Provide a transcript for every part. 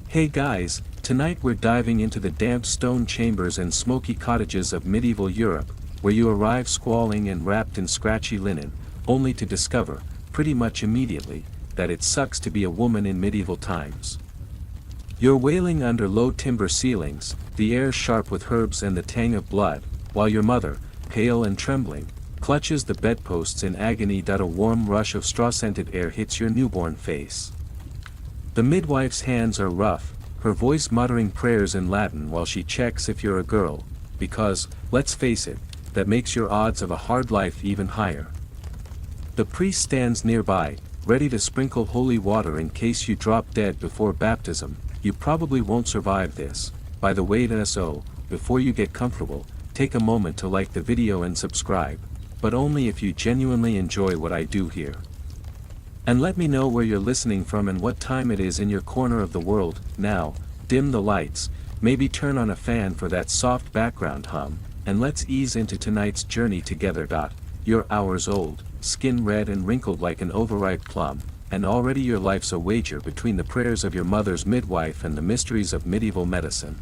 Hey guys, tonight we're diving into the damp stone chambers and smoky cottages of medieval Europe, where you arrive squalling and wrapped in scratchy linen, only to discover, pretty much immediately, that it sucks to be a woman in medieval times. You're wailing under low timber ceilings, the air sharp with herbs and the tang of blood, while your mother, pale and trembling, clutches the bedposts in agony. A warm rush of straw-scented air hits your newborn face. The midwife's hands are rough, her voice muttering prayers in Latin while she checks if you're a girl, because, let's face it, that makes your odds of a hard life even higher. The priest stands nearby, ready to sprinkle holy water in case you drop dead before baptism. You probably won't survive this. By the way, so, before you get comfortable, take a moment to like the video and subscribe, but only if you genuinely enjoy what I do here. And let me know where you're listening from and what time it is in your corner of the world. Now, dim the lights, maybe turn on a fan for that soft background hum, and let's ease into tonight's journey together. You're hours old, skin red and wrinkled like an overripe plum, and already your life's a wager between the prayers of your mother's midwife and the mysteries of medieval medicine.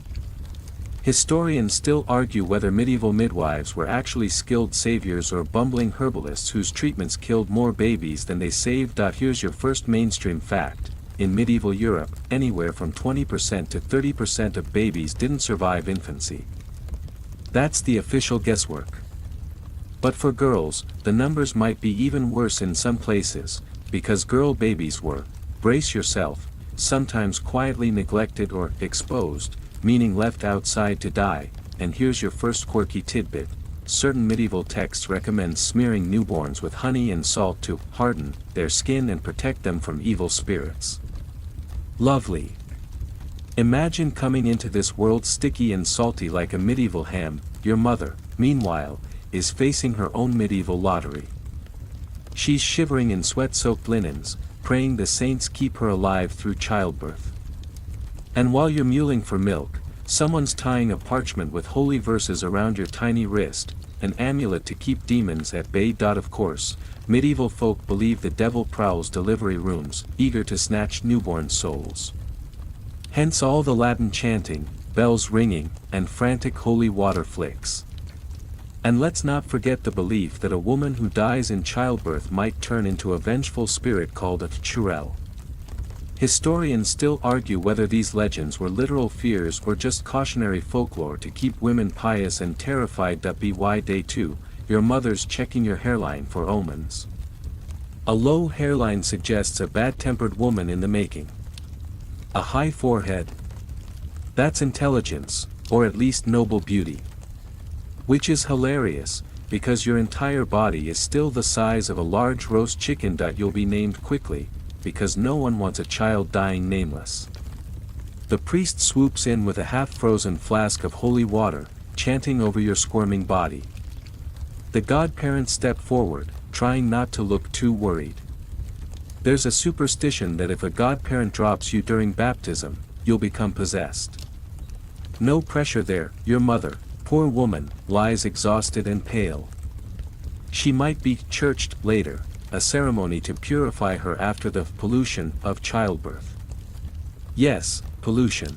Historians still argue whether medieval midwives were actually skilled saviors or bumbling herbalists whose treatments killed more babies than they saved. Here's your first mainstream fact. In medieval Europe, anywhere from 20% to 30% of babies didn't survive infancy. That's the official guesswork. But for girls, the numbers might be even worse in some places, because girl babies were, brace yourself, sometimes quietly neglected or exposed, meaning left outside to die. And here's your first quirky tidbit. Certain medieval texts recommend smearing newborns with honey and salt to harden their skin and protect them from evil spirits. Lovely. Imagine coming into this world sticky and salty like a medieval ham. Your mother, meanwhile, is facing her own medieval lottery. She's shivering in sweat-soaked linens, praying the saints keep her alive through childbirth. And while you're mewling for milk, someone's tying a parchment with holy verses around your tiny wrist, an amulet to keep demons at bay. Of course, medieval folk believe the devil prowls delivery rooms, eager to snatch newborn souls. Hence all the Latin chanting, bells ringing, and frantic holy water flicks. And let's not forget the belief that a woman who dies in childbirth might turn into a vengeful spirit called a churel. Historians still argue whether these legends were literal fears or just cautionary folklore to keep women pious and terrified. By day 2, your mother's checking your hairline for omens. A low hairline suggests a bad-tempered woman in the making. A high forehead? That's intelligence, or at least noble beauty. Which is hilarious, because your entire body is still the size of a large roast chicken. You'll be named quickly, because no one wants a child dying nameless. The priest swoops in with a half-frozen flask of holy water, chanting over your squirming body. The godparents step forward, trying not to look too worried. There's a superstition that if a godparent drops you during baptism, you'll become possessed. No pressure there. Your mother, poor woman, lies exhausted and pale. She might be churched later, a ceremony to purify her after the pollution of childbirth. Yes, pollution.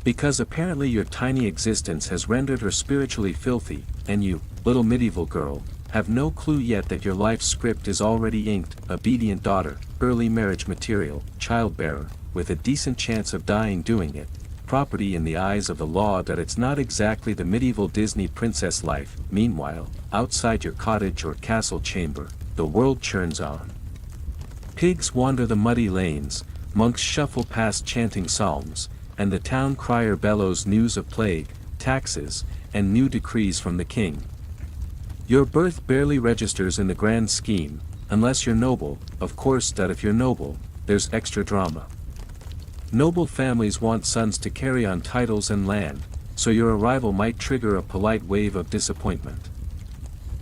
Because apparently your tiny existence has rendered her spiritually filthy, and you, little medieval girl, have no clue yet that your life script is already inked. Obedient daughter, early marriage material, childbearer, with a decent chance of dying doing it, property in the eyes of the law. It's not exactly the medieval Disney princess life. Meanwhile, outside your cottage or castle chamber, the world churns on. Pigs wander the muddy lanes, monks shuffle past chanting psalms, and the town crier bellows news of plague, taxes, and new decrees from the king. Your birth barely registers in the grand scheme, unless you're noble. Of course, if you're noble, there's extra drama. Noble families want sons to carry on titles and land, so your arrival might trigger a polite wave of disappointment.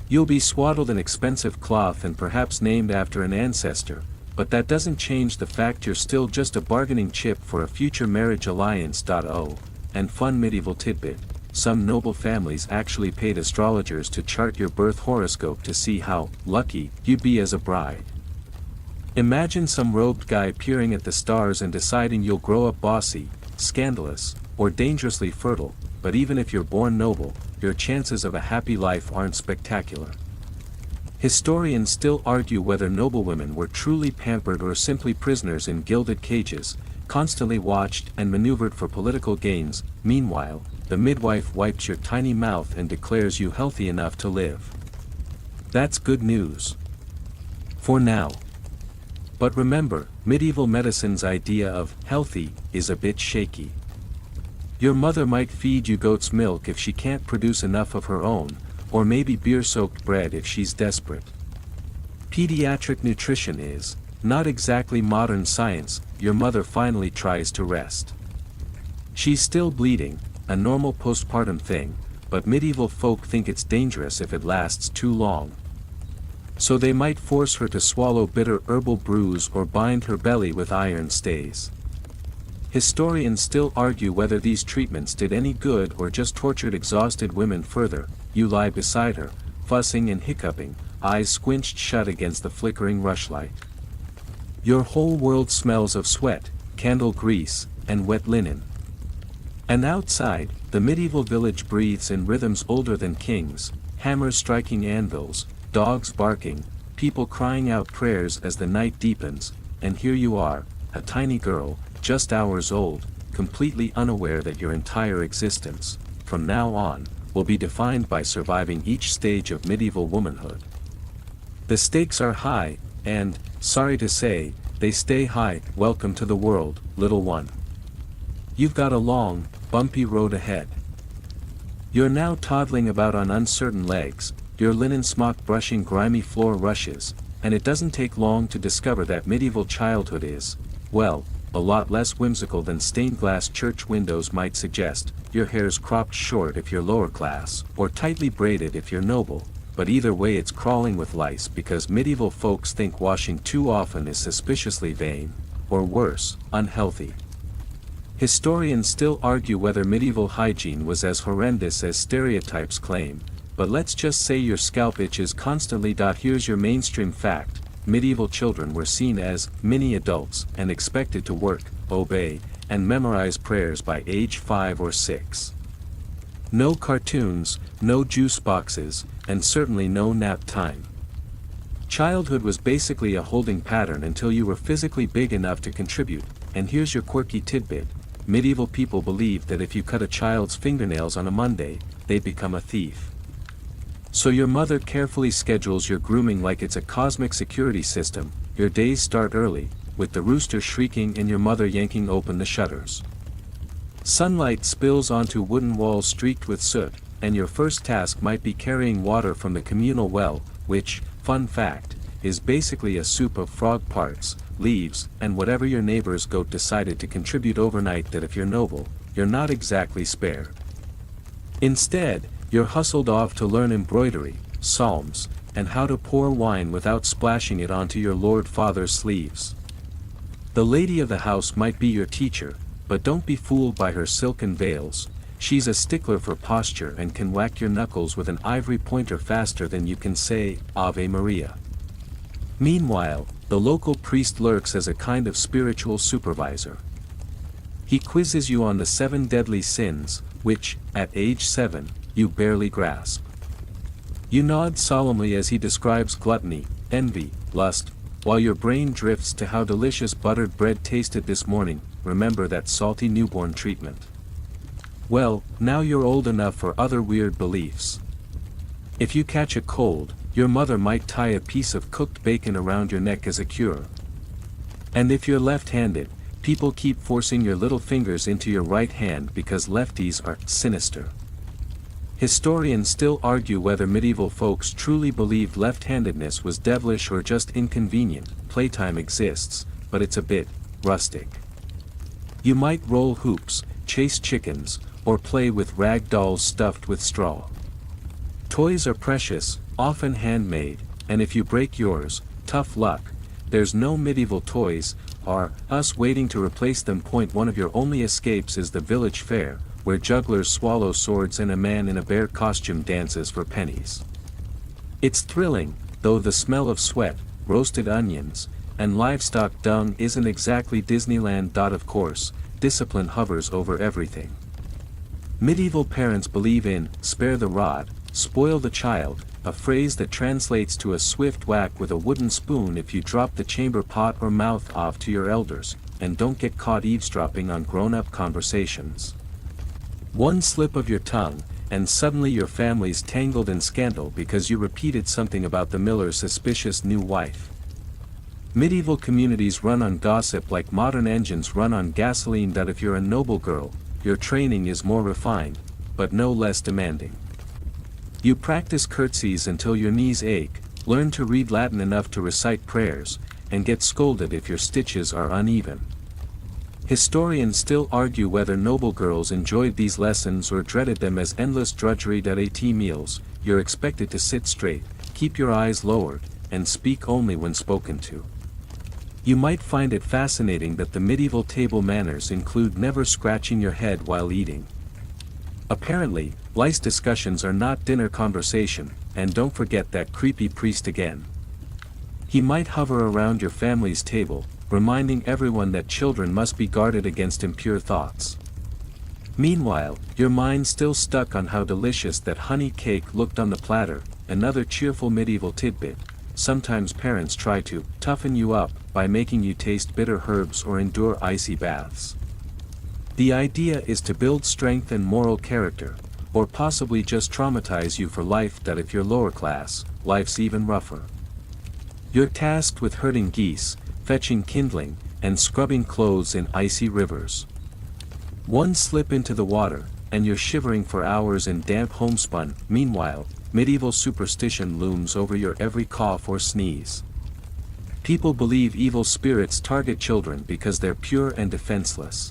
You'll be swaddled in expensive cloth and perhaps named after an ancestor, but that doesn't change the fact you're still just a bargaining chip for a future marriage alliance. And fun medieval tidbit, some noble families actually paid astrologers to chart your birth horoscope to see how lucky you'd be as a bride. Imagine some robed guy peering at the stars and deciding you'll grow up bossy, scandalous, or dangerously fertile, but even if you're born noble, your chances of a happy life aren't spectacular. Historians still argue whether noblewomen were truly pampered or simply prisoners in gilded cages, constantly watched and maneuvered for political gains. Meanwhile, the midwife wipes your tiny mouth and declares you healthy enough to live. That's good news. For now. But remember, medieval medicine's idea of healthy is a bit shaky. Your mother might feed you goat's milk if she can't produce enough of her own, or maybe beer-soaked bread if she's desperate. Pediatric nutrition is not exactly modern science. Your mother finally tries to rest. She's still bleeding, a normal postpartum thing, but medieval folk think it's dangerous if it lasts too long. So they might force her to swallow bitter herbal brews or bind her belly with iron stays. Historians still argue whether these treatments did any good or just tortured exhausted women further. You lie beside her, fussing and hiccuping, eyes squinched shut against the flickering rushlight. Your whole world smells of sweat, candle grease, and wet linen. And outside, the medieval village breathes in rhythms older than kings, hammers striking anvils, dogs barking, people crying out prayers as the night deepens, and here you are, a tiny girl, just hours old, completely unaware that your entire existence, from now on, will be defined by surviving each stage of medieval womanhood. The stakes are high, and, sorry to say, they stay high. Welcome to the world, little one. You've got a long, bumpy road ahead. You're now toddling about on uncertain legs, your linen smock brushing grimy floor rushes, and it doesn't take long to discover that medieval childhood is, well, a lot less whimsical than stained glass church windows might suggest. Your hair's cropped short if you're lower class, or tightly braided if you're noble, but either way it's crawling with lice because medieval folks think washing too often is suspiciously vain, or worse, unhealthy. Historians still argue whether medieval hygiene was as horrendous as stereotypes claim, but let's just say your scalp itches constantly. Here's your mainstream fact. Medieval children were seen as mini-adults and expected to work, obey, and memorize prayers by age 5 or 6. No cartoons, no juice boxes, and certainly no nap time. Childhood was basically a holding pattern until you were physically big enough to contribute, and here's your quirky tidbit. Medieval people believed that if you cut a child's fingernails on a Monday, they'd become a thief. So your mother carefully schedules your grooming like it's a cosmic security system. Your days start early, with the rooster shrieking and your mother yanking open the shutters. Sunlight spills onto wooden walls streaked with soot, and your first task might be carrying water from the communal well, which, fun fact, is basically a soup of frog parts, leaves, and whatever your neighbor's goat decided to contribute overnight. That if you're noble, you're not exactly spared. Instead, you're hustled off to learn embroidery, psalms, and how to pour wine without splashing it onto your Lord Father's sleeves. The lady of the house might be your teacher, but don't be fooled by her silken veils. She's a stickler for posture and can whack your knuckles with an ivory pointer faster than you can say, Ave Maria. Meanwhile, the local priest lurks as a kind of spiritual supervisor. He quizzes you on the 7 deadly sins, which, at age 7, you barely grasp. You nod solemnly as he describes gluttony, envy, lust, while your brain drifts to how delicious buttered bread tasted this morning. Remember that salty newborn treatment. Well, now you're old enough for other weird beliefs. If you catch a cold, your mother might tie a piece of cooked bacon around your neck as a cure. And if you're left-handed, people keep forcing your little fingers into your right hand because lefties are sinister. Historians still argue whether medieval folks truly believed left-handedness was devilish or just inconvenient. Playtime exists, but it's a bit rustic. You might roll hoops, chase chickens, or play with rag dolls stuffed with straw. Toys are precious, often handmade, and if you break yours, tough luck. There's no medieval toys, or us waiting to replace them. One of your only escapes is the village fair, where jugglers swallow swords and a man in a bear costume dances for pennies. It's thrilling, though the smell of sweat, roasted onions, and livestock dung isn't exactly Disneyland. Of course, discipline hovers over everything. Medieval parents believe in spare the rod, spoil the child, a phrase that translates to a swift whack with a wooden spoon if you drop the chamber pot or mouth off to your elders, and don't get caught eavesdropping on grown-up conversations. One slip of your tongue, and suddenly your family's tangled in scandal because you repeated something about the miller's suspicious new wife. Medieval communities run on gossip like modern engines run on gasoline. That if you're a noble girl, your training is more refined, but no less demanding. You practice curtsies until your knees ache, learn to read Latin enough to recite prayers, and get scolded if your stitches are uneven. Historians still argue whether noble girls enjoyed these lessons or dreaded them as endless drudgery. At meals, you're expected to sit straight, keep your eyes lowered, and speak only when spoken to. You might find it fascinating that the medieval table manners include never scratching your head while eating. Apparently, lice discussions are not dinner conversation, and don't forget that creepy priest again. He might hover around your family's table, reminding everyone that children must be guarded against impure thoughts. Meanwhile, your mind still stuck on how delicious that honey cake looked on the platter. Another cheerful medieval tidbit: sometimes parents try to toughen you up by making you taste bitter herbs or endure icy baths. The idea is to build strength and moral character, or possibly just traumatize you for life. That if you're lower class, life's even rougher. You're tasked with herding geese, fetching kindling, and scrubbing clothes in icy rivers. One slip into the water, and you're shivering for hours in damp homespun. Meanwhile, medieval superstition looms over your every cough or sneeze. People believe evil spirits target children because they're pure and defenseless.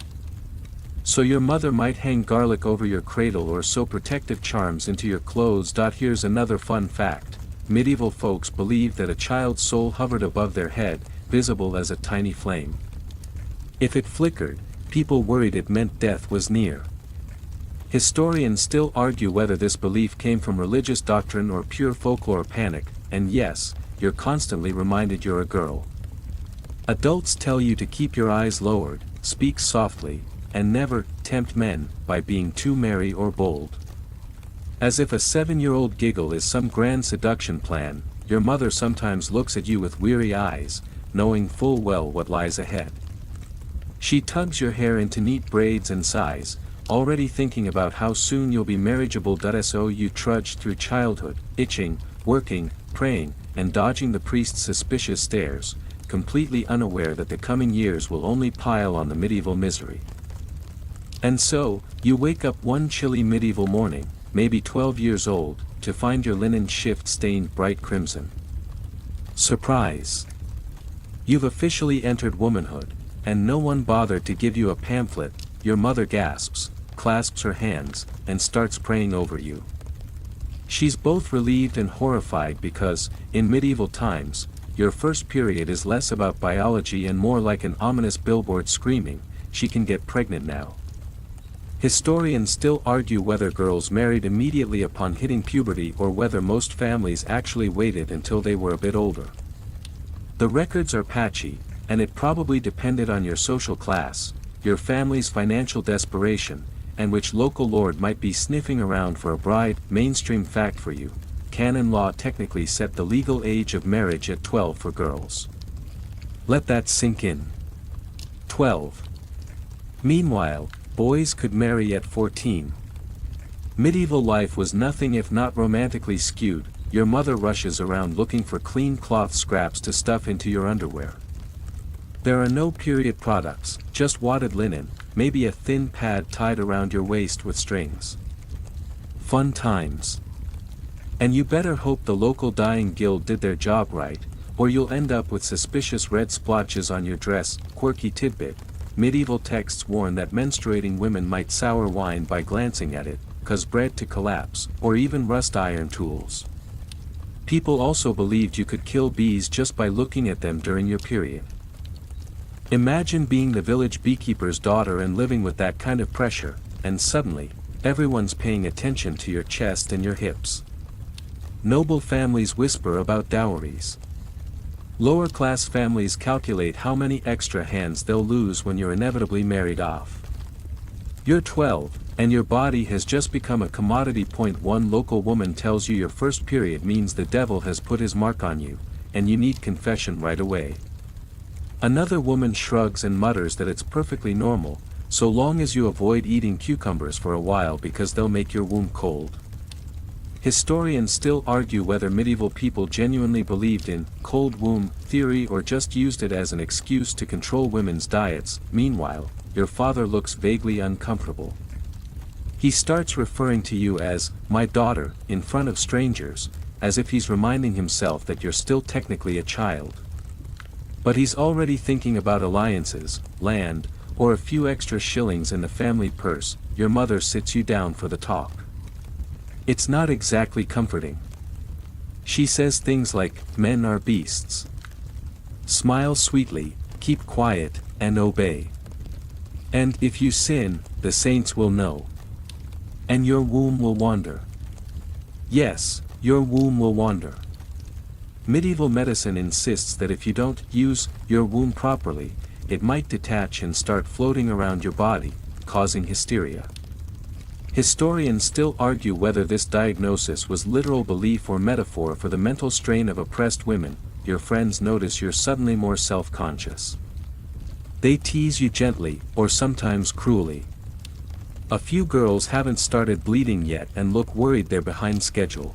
So your mother might hang garlic over your cradle or sew protective charms into your clothes. Here's another fun fact: medieval folks believed that a child's soul hovered above their head, visible as a tiny flame. If it flickered, people worried it meant death was near. Historians still argue whether this belief came from religious doctrine or pure folklore. Panic, and yes, you're constantly reminded you're a girl. Adults tell you to keep your eyes lowered, speak softly, and never tempt men by being too merry or bold. As if a 7-year-old giggle is some grand seduction plan, your mother sometimes looks at you with weary eyes, knowing full well what lies ahead. She tugs your hair into neat braids and sighs, already thinking about how soon you'll be marriageable. So you trudge through childhood, itching, working, praying, and dodging the priest's suspicious stares, completely unaware that the coming years will only pile on the medieval misery. And so, you wake up one chilly medieval morning, maybe 12 years old, to find your linen shift stained bright crimson. Surprise! You've officially entered womanhood, and no one bothered to give you a pamphlet. Your mother gasps, clasps her hands, and starts praying over you. She's both relieved and horrified because, in medieval times, your first period is less about biology and more like an ominous billboard screaming, "She can get pregnant now." Historians still argue whether girls married immediately upon hitting puberty or whether most families actually waited until they were a bit older. The records are patchy, and it probably depended on your social class, your family's financial desperation, and which local lord might be sniffing around for a bride. Mainstream fact for you: canon law technically set the legal age of marriage at 12 for girls. Let that sink in. 12. Meanwhile, boys could marry at 14. Medieval life was nothing if not romantically skewed. Your mother rushes around looking for clean cloth scraps to stuff into your underwear. There are no period products, just wadded linen, maybe a thin pad tied around your waist with strings. Fun times. And you better hope the local dyeing guild did their job right, or you'll end up with suspicious red splotches on your dress. Quirky tidbit: medieval texts warn that menstruating women might sour wine by glancing at it, cause bread to collapse, or even rust iron tools. People also believed you could kill bees just by looking at them during your period. Imagine being the village beekeeper's daughter and living with that kind of pressure, and suddenly, everyone's paying attention to your chest and your hips. Noble families whisper about dowries. Lower-class families calculate how many extra hands they'll lose when you're inevitably married off. You're 12, and your body has just become a commodity. One local woman tells you your first period means the devil has put his mark on you, and you need confession right away. Another woman shrugs and mutters that it's perfectly normal, so long as you avoid eating cucumbers for a while because they'll make your womb cold. Historians still argue whether medieval people genuinely believed in cold womb theory or just used it as an excuse to control women's diets. Meanwhile, your father looks vaguely uncomfortable. He starts referring to you as my daughter in front of strangers, as if he's reminding himself that you're still technically a child. But he's already thinking about alliances, land, or a few extra shillings in the family purse. Your mother sits you down for the talk. It's not exactly comforting. She says things like, men are beasts. Smile sweetly, keep quiet, and obey. And if you sin, the saints will know. And your womb will wander. Yes, your womb will wander. Medieval medicine insists that if you don't use your womb properly, it might detach and start floating around your body, causing hysteria. Historians still argue whether this diagnosis was literal belief or metaphor for the mental strain of oppressed women. Your friends notice you're suddenly more self-conscious. They tease you gently, or sometimes cruelly. A few girls haven't started bleeding yet and look worried they're behind schedule.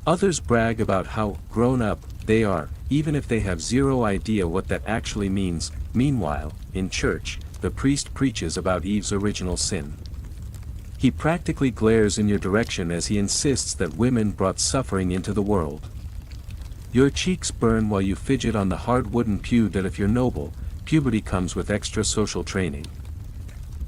Others brag about how grown up they are, even if they have zero idea what that actually means. Meanwhile, in church, the priest preaches about Eve's original sin. He practically glares in your direction as he insists that women brought suffering into the world. Your cheeks burn while you fidget on the hard wooden pew. That if you're noble, puberty comes with extra social training.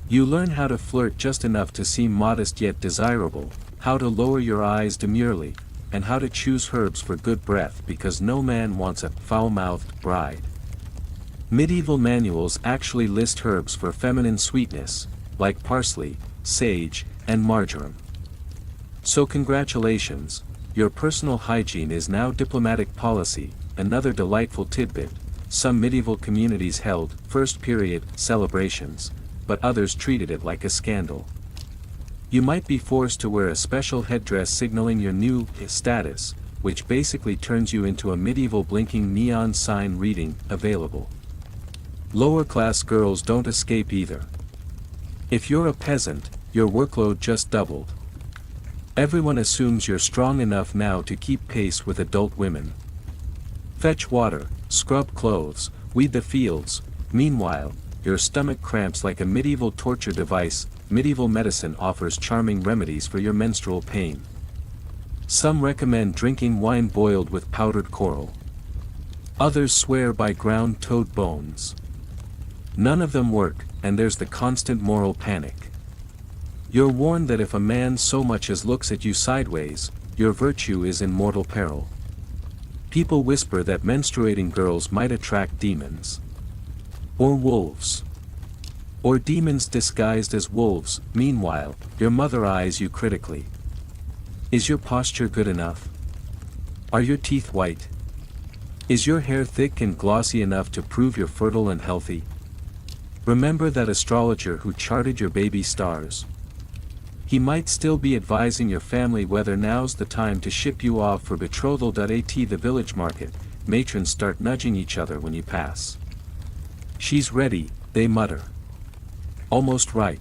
You learn how to flirt just enough to seem modest yet desirable, how to lower your eyes demurely, and how to choose herbs for good breath because no man wants a foul-mouthed bride. Medieval manuals actually list herbs for feminine sweetness, like parsley, sage, and marjoram. So congratulations, your personal hygiene is now diplomatic policy. Another delightful tidbit: some medieval communities held first period celebrations, but others treated it like a scandal. You might be forced to wear a special headdress signaling your new status, which basically turns you into a medieval blinking neon sign reading, available. Lower class girls don't escape either. If you're a peasant, your workload just doubled. Everyone assumes you're strong enough now to keep pace with adult women. Fetch water, scrub clothes, weed the fields. Meanwhile, your stomach cramps like a medieval torture device. Medieval medicine offers charming remedies for your menstrual pain. Some recommend drinking wine boiled with powdered coral. Others swear by ground toad bones. None of them work, and there's the constant moral panic. You're warned that if a man so much as looks at you sideways, your virtue is in mortal peril. People whisper that menstruating girls might attract demons. Or wolves. Or demons disguised as wolves. Meanwhile, your mother eyes you critically. Is your posture good enough? Are your teeth white? Is your hair thick and glossy enough to prove you're fertile and healthy? Remember that astrologer who charted your baby stars? He might still be advising your family whether now's the time to ship you off for betrothal. At the village market, matrons start nudging each other when you pass. She's ready, they mutter. Almost ripe.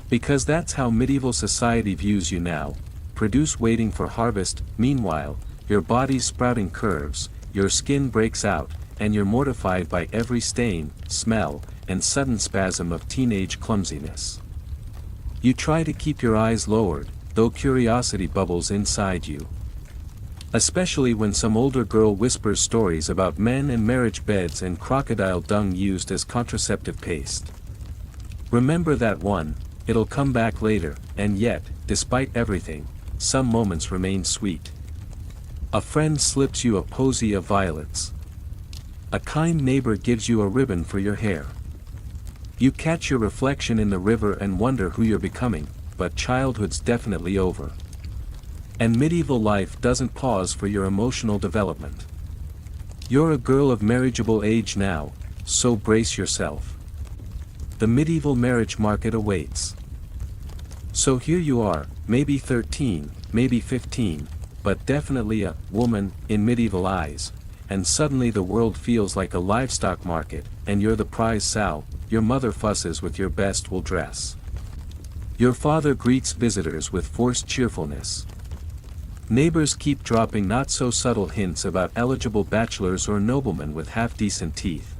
Because that's how medieval society views you now, produce waiting for harvest. Meanwhile, your body's sprouting curves, your skin breaks out, and you're mortified by every stain, smell, and sudden spasm of teenage clumsiness. You try to keep your eyes lowered, though curiosity bubbles inside you. Especially when some older girl whispers stories about men and marriage beds and crocodile dung used as contraceptive paste. Remember that one, it'll come back later, and yet, despite everything, some moments remain sweet. A friend slips you a posy of violets. A kind neighbor gives you a ribbon for your hair. You catch your reflection in the river and wonder who you're becoming, but childhood's definitely over. And medieval life doesn't pause for your emotional development. You're a girl of marriageable age now, so brace yourself. The medieval marriage market awaits. So here you are, maybe 13, maybe 15, but definitely a woman in medieval eyes, and suddenly the world feels like a livestock market, and you're the prize sow. Your mother fusses with your best wool dress. Your father greets visitors with forced cheerfulness. Neighbors keep dropping not-so-subtle hints about eligible bachelors or noblemen with half-decent teeth.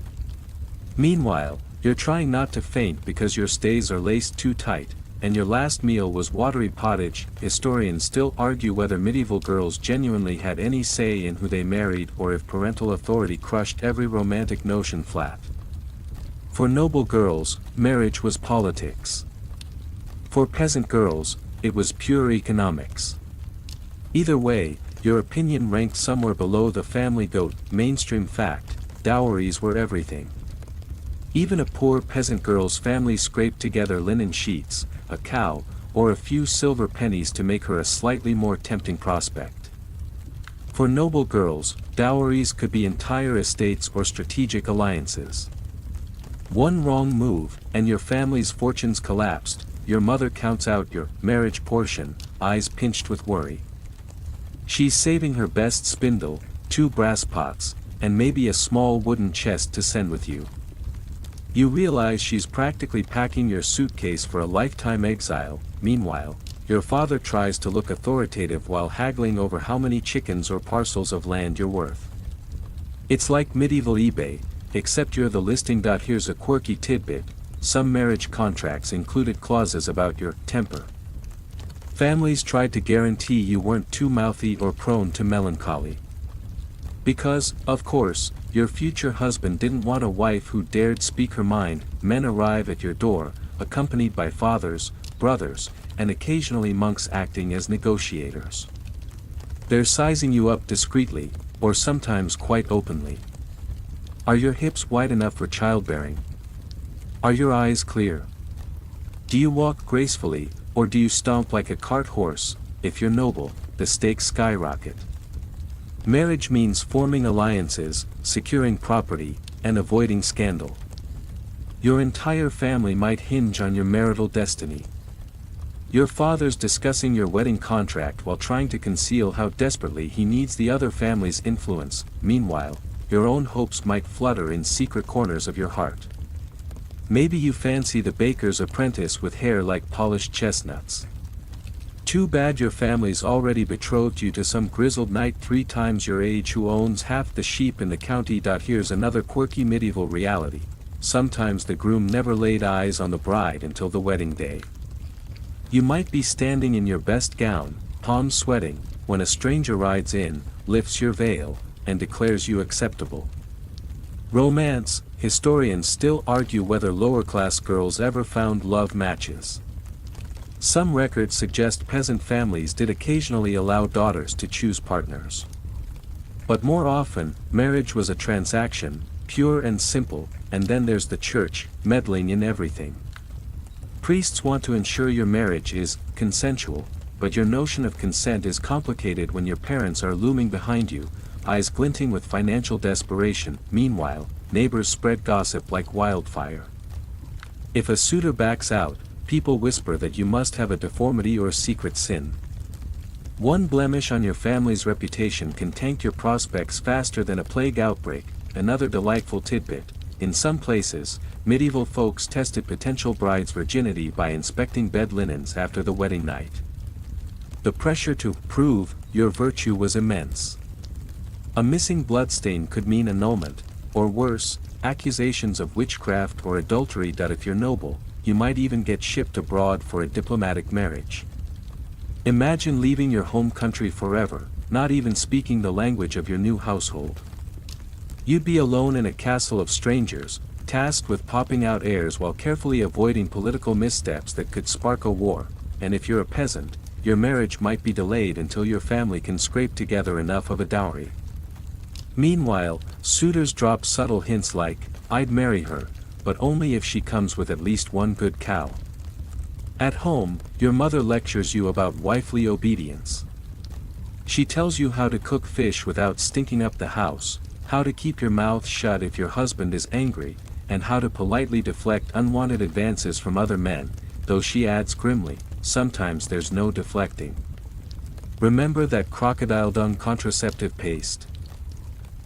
Meanwhile, you're trying not to faint because your stays are laced too tight, and your last meal was watery pottage. Historians still argue whether medieval girls genuinely had any say in who they married or if parental authority crushed every romantic notion flat. For noble girls, marriage was politics. For peasant girls, it was pure economics. Either way, your opinion ranked somewhere below the family goat. Mainstream fact: dowries were everything. Even a poor peasant girl's family scraped together linen sheets, a cow, or a few silver pennies to make her a slightly more tempting prospect. For noble girls, dowries could be entire estates or strategic alliances. One wrong move, and your family's fortunes collapsed. Your mother counts out your marriage portion, eyes pinched with worry. She's saving her best spindle, 2 brass pots, and maybe a small wooden chest to send with you. You realize she's practically packing your suitcase for a lifetime exile. Meanwhile, your father tries to look authoritative while haggling over how many chickens or parcels of land you're worth. It's like medieval eBay, except you're the listing. Here's a quirky tidbit: some marriage contracts included clauses about your temper. Families tried to guarantee you weren't too mouthy or prone to melancholy. Because, of course, your future husband didn't want a wife who dared speak her mind. Men arrive at your door, accompanied by fathers, brothers, and occasionally monks acting as negotiators. They're sizing you up discreetly, or sometimes quite openly. Are your hips wide enough for childbearing? Are your eyes clear? Do you walk gracefully, or do you stomp like a cart horse? If you're noble, the stakes skyrocket. Marriage means forming alliances, securing property, and avoiding scandal. Your entire family might hinge on your marital destiny. Your father's discussing your wedding contract while trying to conceal how desperately he needs the other family's influence. Meanwhile, your own hopes might flutter in secret corners of your heart. Maybe you fancy the baker's apprentice with hair like polished chestnuts. Too bad your family's already betrothed you to some grizzled knight 3 times your age who owns half the sheep in the county. Here's another quirky medieval reality: sometimes the groom never laid eyes on the bride until the wedding day. You might be standing in your best gown, palms sweating, when a stranger rides in, lifts your veil, and declares you acceptable. Romance: historians still argue whether lower-class girls ever found love matches. Some records suggest peasant families did occasionally allow daughters to choose partners. But more often, marriage was a transaction, pure and simple, and then there's the church, meddling in everything. Priests want to ensure your marriage is consensual, but your notion of consent is complicated when your parents are looming behind you, eyes glinting with financial desperation. Meanwhile, neighbors spread gossip like wildfire. If a suitor backs out, people whisper that you must have a deformity or secret sin. One blemish on your family's reputation can tank your prospects faster than a plague outbreak. Another delightful tidbit: in some places, medieval folks tested potential brides' virginity by inspecting bed linens after the wedding night. The pressure to prove your virtue was immense. A missing bloodstain could mean annulment, or worse, accusations of witchcraft or adultery. If you're noble, you might even get shipped abroad for a diplomatic marriage. Imagine leaving your home country forever, not even speaking the language of your new household. You'd be alone in a castle of strangers, tasked with popping out heirs while carefully avoiding political missteps that could spark a war. And if you're a peasant, your marriage might be delayed until your family can scrape together enough of a dowry. Meanwhile, suitors drop subtle hints like, "I'd marry her, but only if she comes with at least 1 good cow." At home, your mother lectures you about wifely obedience. She tells you how to cook fish without stinking up the house, how to keep your mouth shut if your husband is angry, and how to politely deflect unwanted advances from other men, though she adds grimly, sometimes there's no deflecting. Remember that crocodile dung contraceptive paste?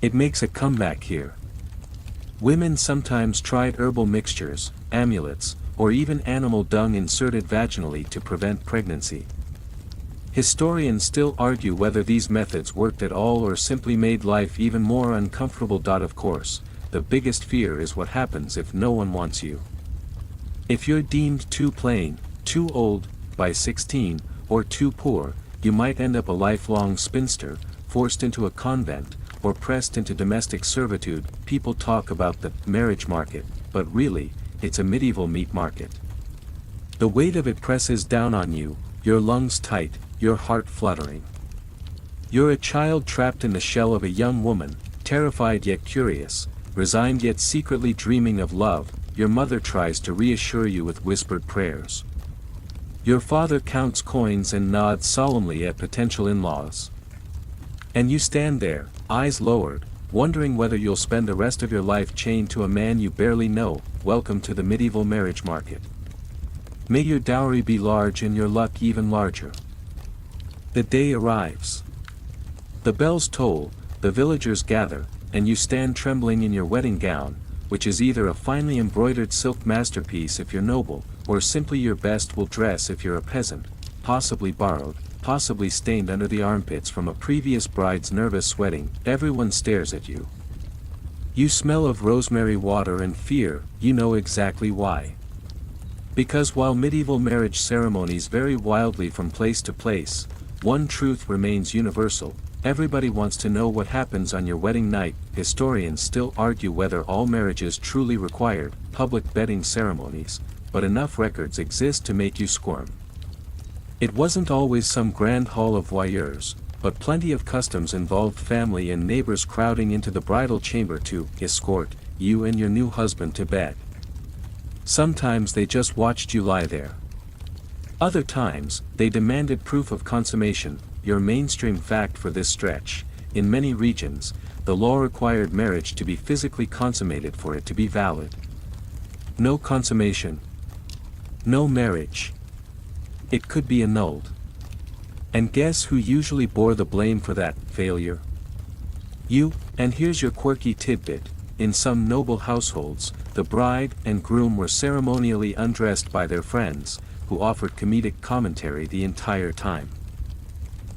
It makes a comeback here. Women sometimes tried herbal mixtures, amulets, or even animal dung inserted vaginally to prevent pregnancy. Historians still argue whether these methods worked at all or simply made life even more uncomfortable. Of course, the biggest fear is what happens if no one wants you. If you're deemed too plain, too old, by 16, or too poor, you might end up a lifelong spinster, forced into a convent, or pressed into domestic servitude. People talk about the marriage market, but really, it's a medieval meat market. The weight of it presses down on you, your lungs tight, your heart fluttering. You're a child trapped in the shell of a young woman, terrified yet curious, resigned yet secretly dreaming of love. Your mother tries to reassure you with whispered prayers. Your father counts coins and nods solemnly at potential in-laws. And you stand there, eyes lowered, wondering whether you'll spend the rest of your life chained to a man you barely know. Welcome to the medieval marriage market. May your dowry be large and your luck even larger. The day arrives. The bells toll, the villagers gather, and you stand trembling in your wedding gown, which is either a finely embroidered silk masterpiece if you're noble, or simply your best wool dress if you're a peasant, possibly borrowed, possibly stained under the armpits from a previous bride's nervous wedding. Everyone stares at you. You smell of rosemary water and fear. You know exactly why. Because while medieval marriage ceremonies vary wildly from place to place, one truth remains universal: everybody wants to know what happens on your wedding night. Historians still argue whether all marriages truly required public bedding ceremonies, but enough records exist to make you squirm. It wasn't always some grand hall of voyeurs, but plenty of customs involved family and neighbors crowding into the bridal chamber to escort you and your new husband to bed. Sometimes they just watched you lie there. Other times, they demanded proof of consummation. Your mainstream fact for this stretch: in many regions, the law required marriage to be physically consummated for it to be valid. No consummation, no marriage. It could be annulled. And guess who usually bore the blame for that failure? You. And here's your quirky tidbit: in some noble households, the bride and groom were ceremonially undressed by their friends, who offered comedic commentary the entire time.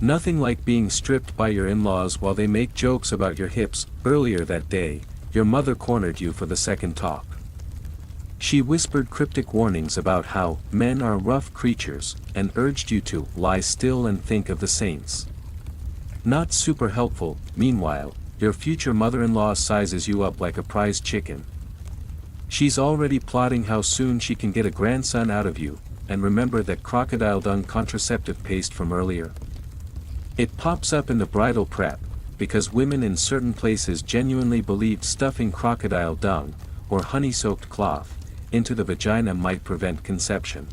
Nothing like being stripped by your in-laws while they make jokes about your hips. Earlier that day, your mother cornered you for the second talk. She whispered cryptic warnings about how men are rough creatures, and urged you to lie still and think of the saints. Not super helpful. Meanwhile, your future mother-in-law sizes you up like a prized chicken. She's already plotting how soon she can get a grandson out of you. And remember that crocodile dung contraceptive paste from earlier? It pops up in the bridal prep, because women in certain places genuinely believed stuffing crocodile dung, or honey-soaked cloth, into the vagina might prevent conception.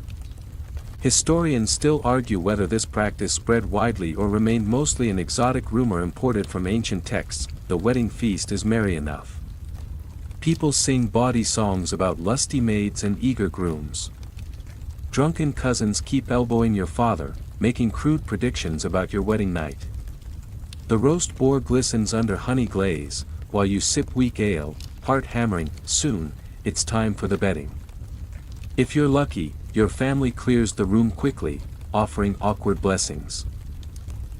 Historians still argue whether this practice spread widely or remained mostly an exotic rumor imported from ancient texts. The wedding feast is merry enough. People sing bawdy songs about lusty maids and eager grooms. Drunken cousins keep elbowing your father, making crude predictions about your wedding night. The roast boar glistens under honey glaze, while you sip weak ale, heart hammering. Soon, it's time for the bedding. If you're lucky, your family clears the room quickly, offering awkward blessings.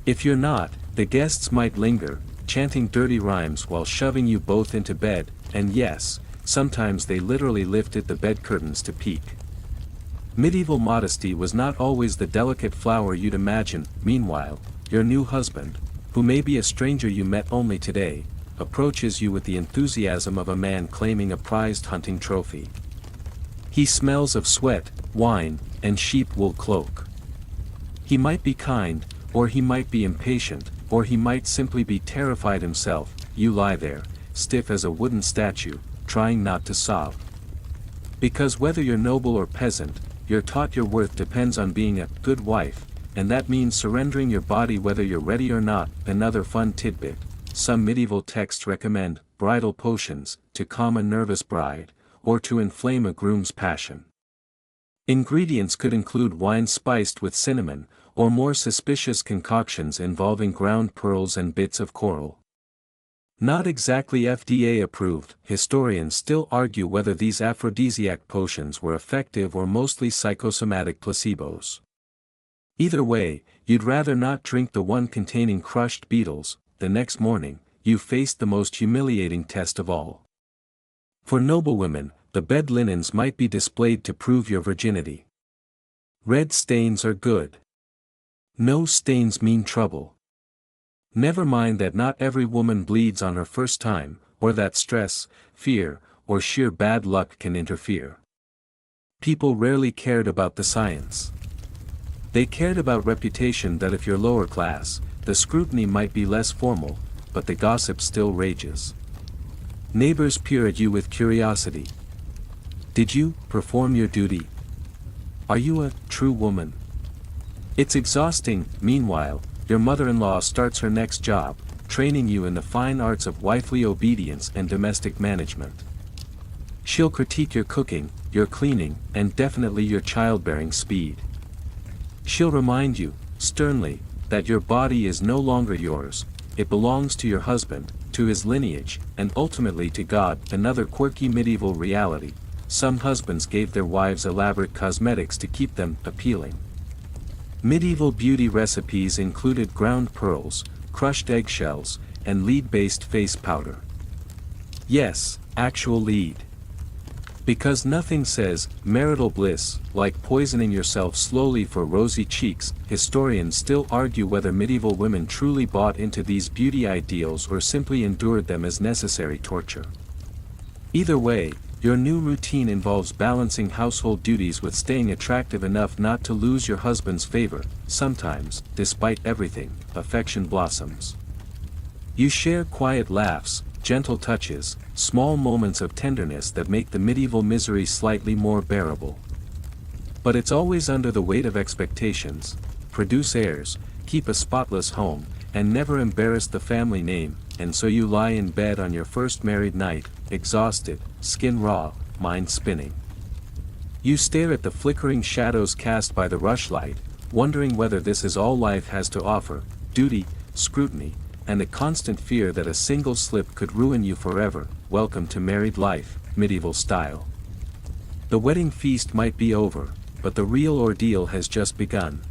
If you're not, the guests might linger, chanting dirty rhymes while shoving you both into bed, and yes, sometimes they literally lifted the bed curtains to peek. Medieval modesty was not always the delicate flower you'd imagine. Meanwhile, your new husband, who may be a stranger you met only today, approaches you with the enthusiasm of a man claiming a prized hunting trophy. He smells of sweat, wine, and sheep wool cloak. He might be kind, or he might be impatient, or he might simply be terrified himself. You lie there, stiff as a wooden statue, trying not to sob. Because whether you're noble or peasant, you're taught your worth depends on being a good wife, and that means surrendering your body whether you're ready or not. Another fun tidbit: some medieval texts recommend bridal potions to calm a nervous bride, or to inflame a groom's passion. Ingredients could include wine spiced with cinnamon, or more suspicious concoctions involving ground pearls and bits of coral. Not exactly FDA approved, historians still argue whether these aphrodisiac potions were effective or mostly psychosomatic placebos. Either way, you'd rather not drink the one containing crushed beetles. The next morning, you faced the most humiliating test of all. For noblewomen, the bed linens might be displayed to prove your virginity. Red stains are good. No stains mean trouble. Never mind that not every woman bleeds on her first time, or that stress, fear, or sheer bad luck can interfere. People rarely cared about the science. They cared about reputation, that if you're lower class, the scrutiny might be less formal, but the gossip still rages. Neighbors peer at you with curiosity. Did you perform your duty? Are you a true woman? It's exhausting. Meanwhile, your mother-in-law starts her next job, training you in the fine arts of wifely obedience and domestic management. She'll critique your cooking, your cleaning, and definitely your childbearing speed. She'll remind you, sternly, that your body is no longer yours, it belongs to your husband, to his lineage, and ultimately to God. Another quirky medieval reality: some husbands gave their wives elaborate cosmetics to keep them appealing. Medieval beauty recipes included ground pearls, crushed eggshells, and lead-based face powder. Yes, actual lead. Because nothing says marital bliss like poisoning yourself slowly for rosy cheeks. Historians still argue whether medieval women truly bought into these beauty ideals or simply endured them as necessary torture. Either way, your new routine involves balancing household duties with staying attractive enough not to lose your husband's favor. Sometimes, despite everything, affection blossoms. You share quiet laughs, gentle touches, small moments of tenderness that make the medieval misery slightly more bearable. But it's always under the weight of expectations: produce heirs, keep a spotless home, and never embarrass the family name. And so you lie in bed on your first married night, exhausted, skin raw, mind spinning. You stare at the flickering shadows cast by the rushlight, wondering whether this is all life has to offer: duty, scrutiny, and a constant fear that a single slip could ruin you forever. Welcome to married life, medieval style. The wedding feast might be over, but the real ordeal has just begun.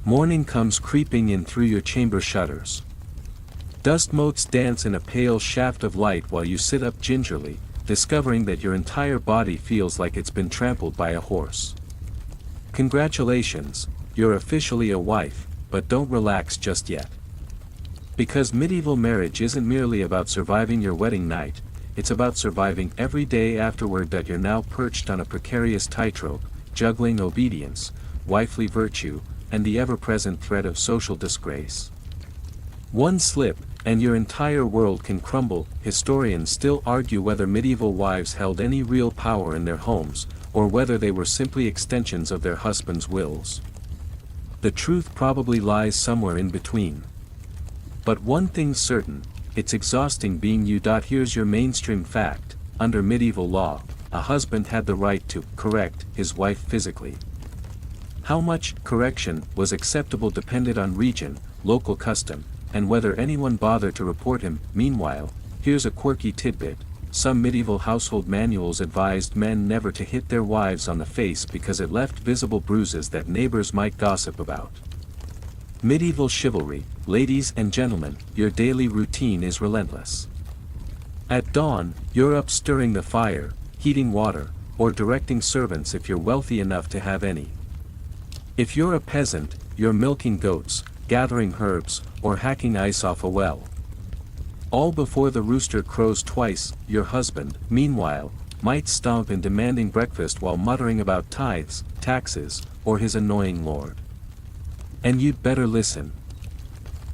Morning comes creeping in through your chamber shutters. Dust motes dance in a pale shaft of light while you sit up gingerly, discovering that your entire body feels like it's been trampled by a horse. Congratulations, you're officially a wife, but don't relax just yet. Because medieval marriage isn't merely about surviving your wedding night, it's about surviving every day afterward. That you're now perched on a precarious tightrope, juggling obedience, wifely virtue, and the ever-present threat of social disgrace. One slip, and your entire world can crumble. Historians still argue whether medieval wives held any real power in their homes, or whether they were simply extensions of their husbands' wills. The truth probably lies somewhere in between. But one thing's certain: it's exhausting being you. Here's your mainstream fact: under medieval law, a husband had the right to correct his wife physically. How much correction was acceptable depended on region, local custom, and whether anyone bothered to report him. Meanwhile, here's a quirky tidbit: some medieval household manuals advised men never to hit their wives on the face because it left visible bruises that neighbors might gossip about. Medieval chivalry: ladies and gentlemen, your daily routine is relentless. At dawn, you're up stirring the fire, heating water, or directing servants if you're wealthy enough to have any. If you're a peasant, you're milking goats, gathering herbs, or hacking ice off a well. All before the rooster crows twice. Your husband, meanwhile, might stomp in demanding breakfast while muttering about tithes, taxes, or his annoying lord. And you'd better listen.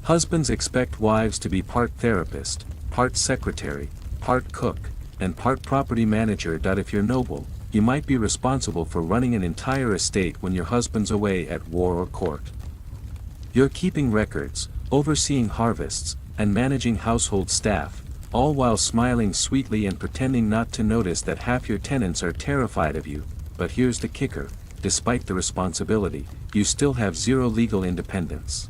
Husbands expect wives to be part therapist, part secretary, part cook, and part property manager. If you're noble, you might be responsible for running an entire estate when your husband's away at war or court. You're keeping records, overseeing harvests, and managing household staff, all while smiling sweetly and pretending not to notice that half your tenants are terrified of you. But here's the kicker: despite the responsibility, you still have zero legal independence.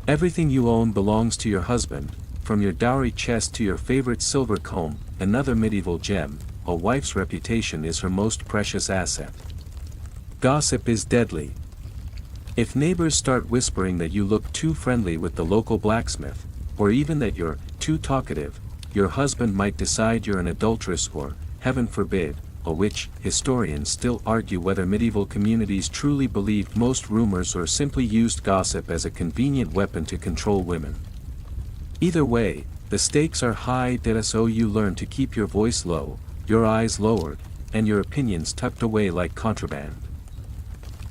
Everything you own belongs to your husband, from your dowry chest to your favorite silver comb. Another medieval gem: a wife's reputation is her most precious asset. Gossip is deadly. If neighbors start whispering that you look too friendly with the local blacksmith, or even that you're too talkative, your husband might decide you're an adulteress or, heaven forbid, a witch. Historians still argue whether medieval communities truly believed most rumors or simply used gossip as a convenient weapon to control women. Either way, the stakes are high, so you learn to keep your voice low, your eyes lowered, and your opinions tucked away like contraband.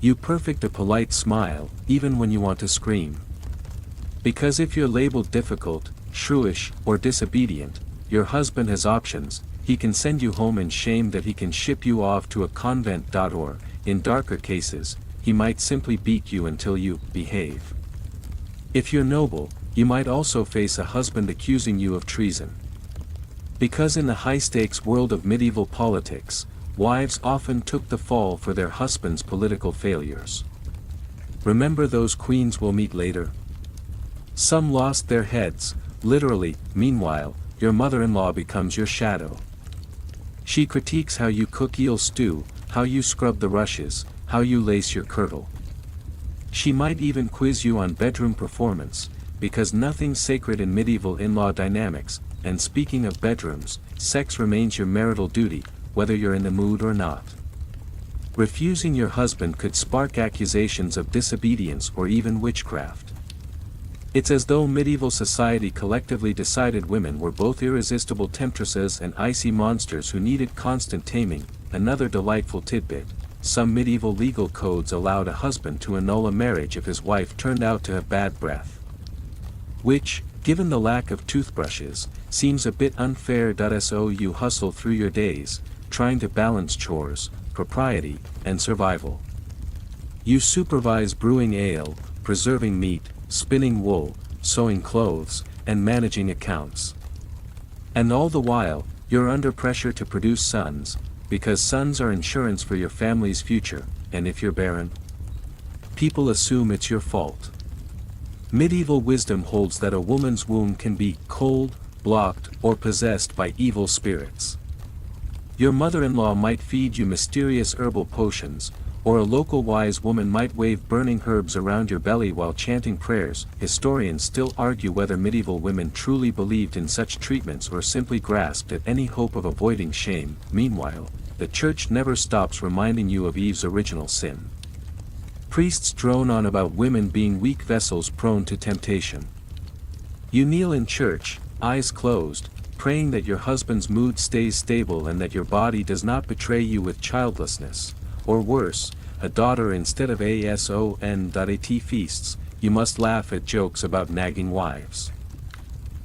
You perfect a polite smile, even when you want to scream. Because if you're labeled difficult, shrewish, or disobedient, your husband has options. He can send you home in shame, that he can ship you off to a convent, or, in darker cases, he might simply beat you until you behave. If you're noble, you might also face a husband accusing you of treason. Because in the high-stakes world of medieval politics, wives often took the fall for their husbands' political failures. Remember those queens we'll meet later? Some lost their heads, literally. Meanwhile, your mother-in-law becomes your shadow. She critiques how you cook eel stew, how you scrub the rushes, how you lace your kirtle. She might even quiz you on bedroom performance, because nothing's sacred in medieval in-law dynamics. And speaking of bedrooms, sex remains your marital duty, whether you're in the mood or not. Refusing your husband could spark accusations of disobedience or even witchcraft. It's as though medieval society collectively decided women were both irresistible temptresses and icy monsters who needed constant taming. Another delightful tidbit: some medieval legal codes allowed a husband to annul a marriage if his wife turned out to have bad breath. Which, given the lack of toothbrushes, seems a bit unfair. So you hustle through your days, trying to balance chores, propriety, and survival. You supervise brewing ale, preserving meat, spinning wool, sewing clothes, and managing accounts. And all the while, you're under pressure to produce sons, because sons are insurance for your family's future, and if you're barren, people assume it's your fault. Medieval wisdom holds that a woman's womb can be cold, blocked, or possessed by evil spirits. Your mother-in-law might feed you mysterious herbal potions, or a local wise woman might wave burning herbs around your belly while chanting prayers. Historians still argue whether medieval women truly believed in such treatments or simply grasped at any hope of avoiding shame. Meanwhile, the church never stops reminding you of Eve's original sin. Priests drone on about women being weak vessels prone to temptation. You kneel in church, eyes closed, praying that your husband's mood stays stable and that your body does not betray you with childlessness. Or worse, a daughter instead of a son. At feasts, you must laugh at jokes about nagging wives.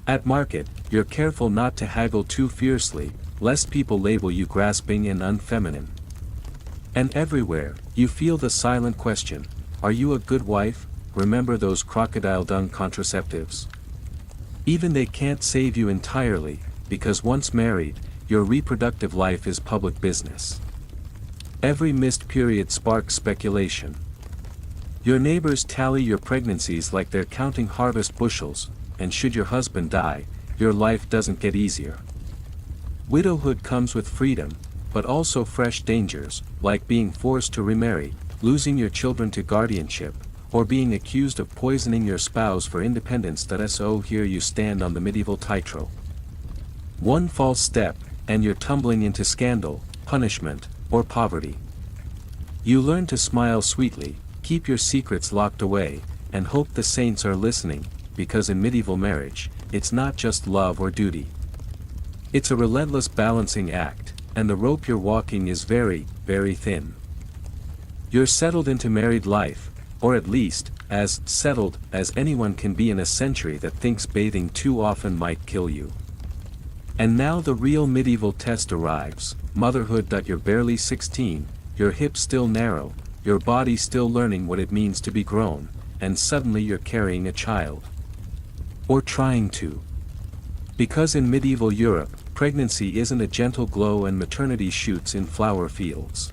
At market, you're careful not to haggle too fiercely, lest people label you grasping and unfeminine. And everywhere, you feel the silent question: are you a good wife? Remember those crocodile dung contraceptives? Even they can't save you entirely, because once married, your reproductive life is public business. Every missed period sparks speculation. Your neighbors tally your pregnancies like they're counting harvest bushels, and should your husband die, your life doesn't get easier. Widowhood comes with freedom, but also fresh dangers, like being forced to remarry, losing your children to guardianship, or being accused of poisoning your spouse for independence. So here you stand on the medieval tightrope. One false step, and you're tumbling into scandal, punishment, or poverty. You learn to smile sweetly, keep your secrets locked away, and hope the saints are listening, because in medieval marriage, it's not just love or duty. It's a relentless balancing act, and the rope you're walking is very, very thin. You're settled into married life, or at least, as settled as anyone can be in a century that thinks bathing too often might kill you. And now the real medieval test arrives: motherhood. You're barely 16, your hips still narrow, your body still learning what it means to be grown, and suddenly you're carrying a child. Or trying to. Because in medieval Europe, pregnancy isn't a gentle glow and maternity shoots in flower fields.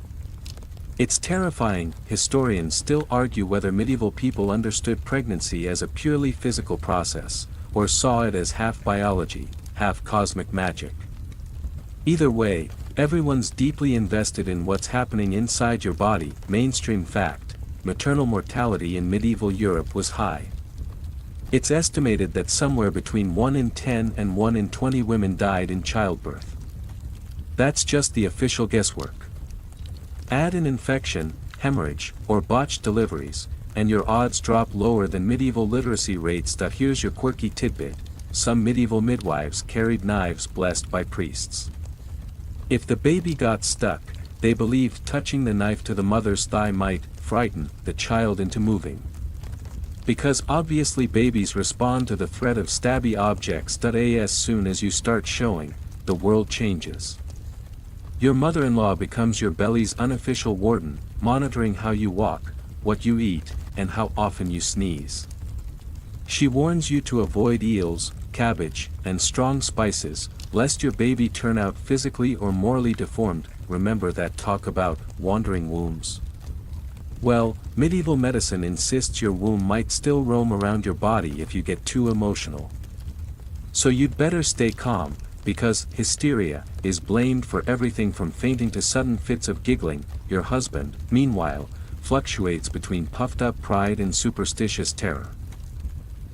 It's terrifying. Historians still argue whether medieval people understood pregnancy as a purely physical process, or saw it as half biology, half cosmic magic. Either way, everyone's deeply invested in what's happening inside your body. Mainstream fact: maternal mortality in medieval Europe was high. It's estimated that somewhere between 1 in 10 and 1 in 20 women died in childbirth. That's just the official guesswork. Add an infection, hemorrhage, or botched deliveries, and your odds drop lower than medieval literacy rates. Here's your quirky tidbit: some medieval midwives carried knives blessed by priests. If the baby got stuck, they believed touching the knife to the mother's thigh might frighten the child into moving. Because obviously babies respond to the threat of stabby objects. As soon as you start showing, the world changes. Your mother-in-law becomes your belly's unofficial warden, monitoring how you walk, what you eat, and how often you sneeze. She warns you to avoid eels, cabbage, and strong spices, lest your baby turn out physically or morally deformed. Remember that talk about wandering wombs? Well, medieval medicine insists your womb might still roam around your body if you get too emotional. So you'd better stay calm, because hysteria is blamed for everything from fainting to sudden fits of giggling. Your husband, meanwhile, fluctuates between puffed-up pride and superstitious terror.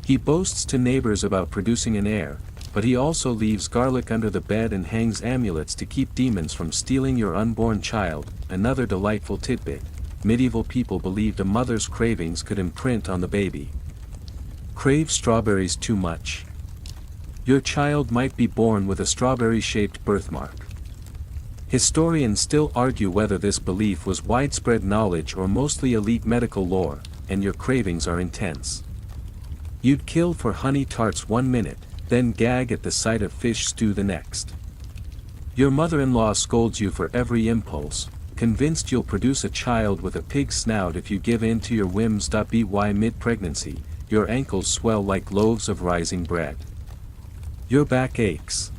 He boasts to neighbors about producing an heir, but he also leaves garlic under the bed and hangs amulets to keep demons from stealing your unborn child. Another delightful tidbit: medieval people believed a mother's cravings could imprint on the baby. Crave strawberries too much? Your child might be born with a strawberry-shaped birthmark. Historians still argue whether this belief was widespread knowledge or mostly elite medical lore, and your cravings are intense. You'd kill for honey tarts 1 minute, then gag at the sight of fish stew the next. Your mother-in-law scolds you for every impulse, convinced you'll produce a child with a pig's snout if you give in to your whims. By mid-pregnancy, your ankles swell like loaves of rising bread. Your back aches.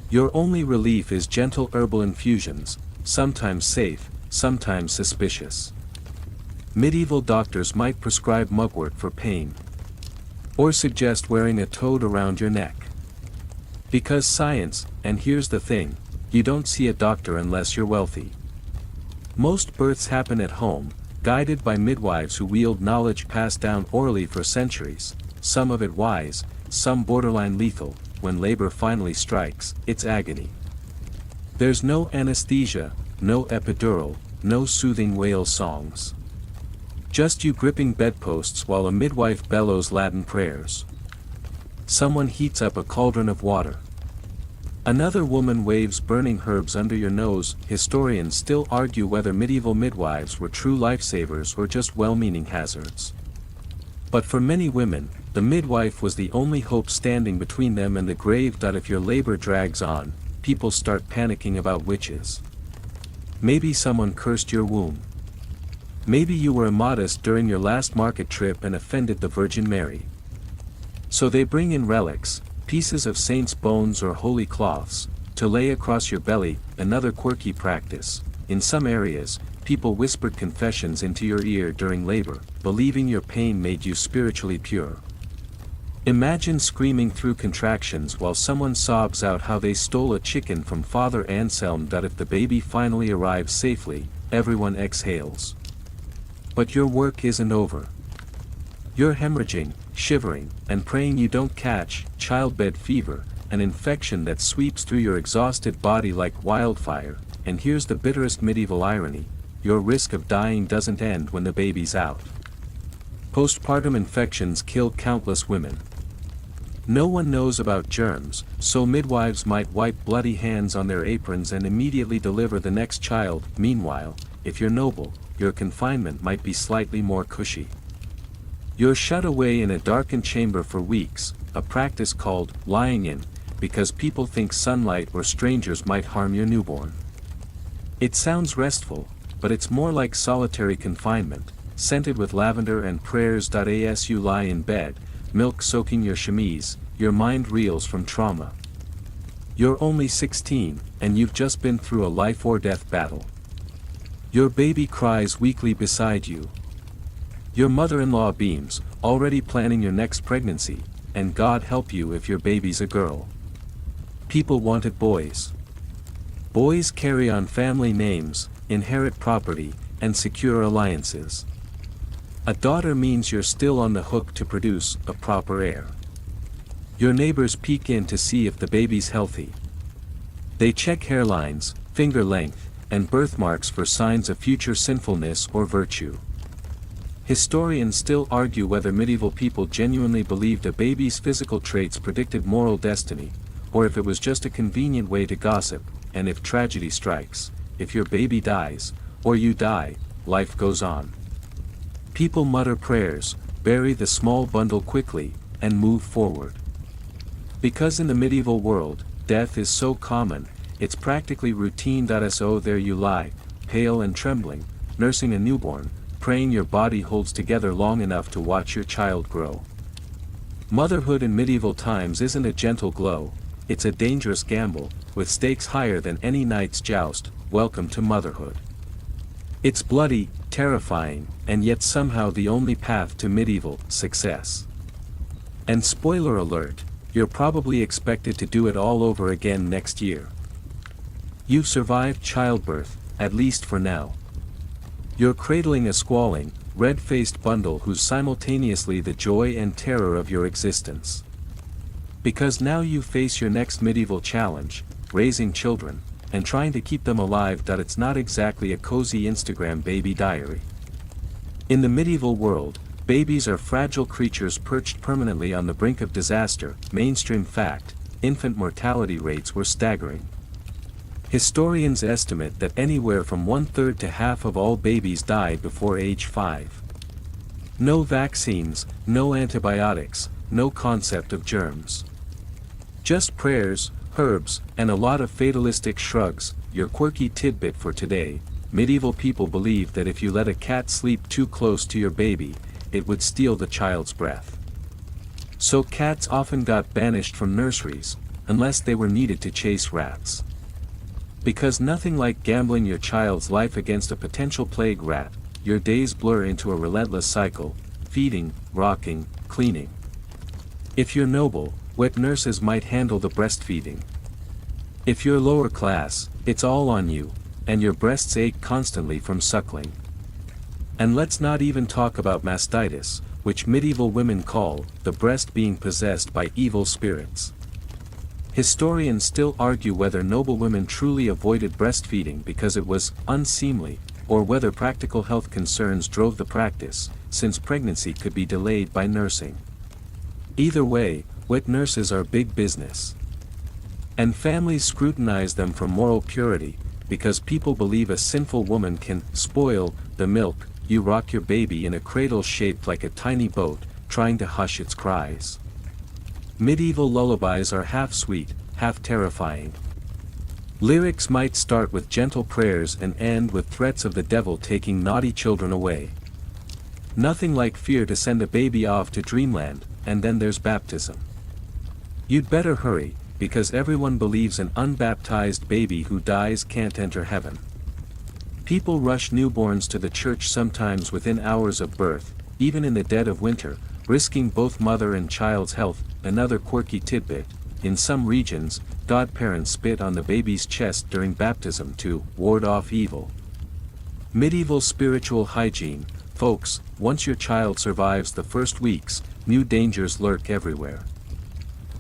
Your only relief is gentle herbal infusions, sometimes safe, sometimes suspicious. Medieval doctors might prescribe mugwort for pain, or suggest wearing a toad around your neck. Because science, and here's the thing, you don't see a doctor unless you're wealthy. Most births happen at home, guided by midwives who wield knowledge passed down orally for centuries, some of it wise, some borderline lethal. When labor finally strikes, it's agony. There's no anesthesia, no epidural, no soothing wail songs. Just you gripping bedposts while a midwife bellows Latin prayers. Someone heats up a cauldron of water. Another woman waves burning herbs under your nose. Historians still argue whether medieval midwives were true lifesavers or just well-meaning hazards. But for many women, the midwife was the only hope standing between them and the grave. If your labor drags on, people start panicking about witches. Maybe someone cursed your womb. Maybe you were immodest during your last market trip and offended the Virgin Mary. So they bring in relics, pieces of saints' bones or holy cloths, to lay across your belly. Another quirky practice: in some areas, people whispered confessions into your ear during labor, believing your pain made you spiritually pure. Imagine screaming through contractions while someone sobs out how they stole a chicken from Father Anselm. If the baby finally arrives safely, everyone exhales. But your work isn't over. You're hemorrhaging, shivering, and praying you don't catch childbed fever, an infection that sweeps through your exhausted body like wildfire. And here's the bitterest medieval irony: your risk of dying doesn't end when the baby's out. Postpartum infections kill countless women. No one knows about germs, so midwives might wipe bloody hands on their aprons and immediately deliver the next child. Meanwhile, if you're noble, your confinement might be slightly more cushy. You're shut away in a darkened chamber for weeks, a practice called lying in, because people think sunlight or strangers might harm your newborn. It sounds restful, but it's more like solitary confinement, scented with lavender and prayers. As you lie in bed, milk soaking your chemise, your mind reels from trauma. You're only 16, and you've just been through a life-or-death battle. Your baby cries weakly beside you. Your mother-in-law beams, already planning your next pregnancy, and God help you if your baby's a girl. People wanted boys. Boys carry on family names, inherit property, and secure alliances. A daughter means you're still on the hook to produce a proper heir. Your neighbors peek in to see if the baby's healthy. They check hairlines, finger length, and birthmarks for signs of future sinfulness or virtue. Historians still argue whether medieval people genuinely believed a baby's physical traits predicted moral destiny, or if it was just a convenient way to gossip, and if tragedy strikes, if your baby dies, or you die, life goes on. People mutter prayers, bury the small bundle quickly, and move forward. Because in the medieval world, death is so common, it's practically routine. So there you lie, pale and trembling, nursing a newborn, praying your body holds together long enough to watch your child grow. Motherhood in medieval times isn't a gentle glow, it's a dangerous gamble, with stakes higher than any knight's joust. Welcome to motherhood. It's bloody, terrifying, and yet somehow the only path to medieval success. And spoiler alert, you're probably expected to do it all over again next year. You've survived childbirth, at least for now. You're cradling a squalling, red-faced bundle who's simultaneously the joy and terror of your existence. Because now you face your next medieval challenge, raising children, and trying to keep them alive. It's not exactly a cozy Instagram baby diary. In the medieval world, babies are fragile creatures perched permanently on the brink of disaster. Mainstream fact, infant mortality rates were staggering. Historians estimate that anywhere from 1/3 to half of all babies died before age 5. No vaccines, no antibiotics, no concept of germs. Just prayers, herbs, and a lot of fatalistic shrugs. Your quirky tidbit for today: medieval people believed that if you let a cat sleep too close to your baby, it would steal the child's breath. So cats often got banished from nurseries, unless they were needed to chase rats. Because nothing like gambling your child's life against a potential plague rat, your days blur into a relentless cycle: feeding, rocking, cleaning. If you're noble, wet nurses might handle the breastfeeding. If you're lower class, it's all on you, and your breasts ache constantly from suckling. And let's not even talk about mastitis, which medieval women call the breast being possessed by evil spirits. Historians still argue whether noble women truly avoided breastfeeding because it was unseemly, or whether practical health concerns drove the practice, since pregnancy could be delayed by nursing. Either way, wet nurses are big business. And families scrutinize them for moral purity, because people believe a sinful woman can spoil the milk. You rock your baby in a cradle shaped like a tiny boat, trying to hush its cries. Medieval lullabies are half sweet, half terrifying. Lyrics might start with gentle prayers and end with threats of the devil taking naughty children away. Nothing like fear to send a baby off to dreamland, and then there's baptism. You'd better hurry, because everyone believes an unbaptized baby who dies can't enter heaven. People rush newborns to the church sometimes within hours of birth, even in the dead of winter, risking both mother and child's health. Another quirky tidbit: in some regions, godparents spit on the baby's chest during baptism to ward off evil. Medieval spiritual hygiene: folks, once your child survives the first weeks, new dangers lurk everywhere.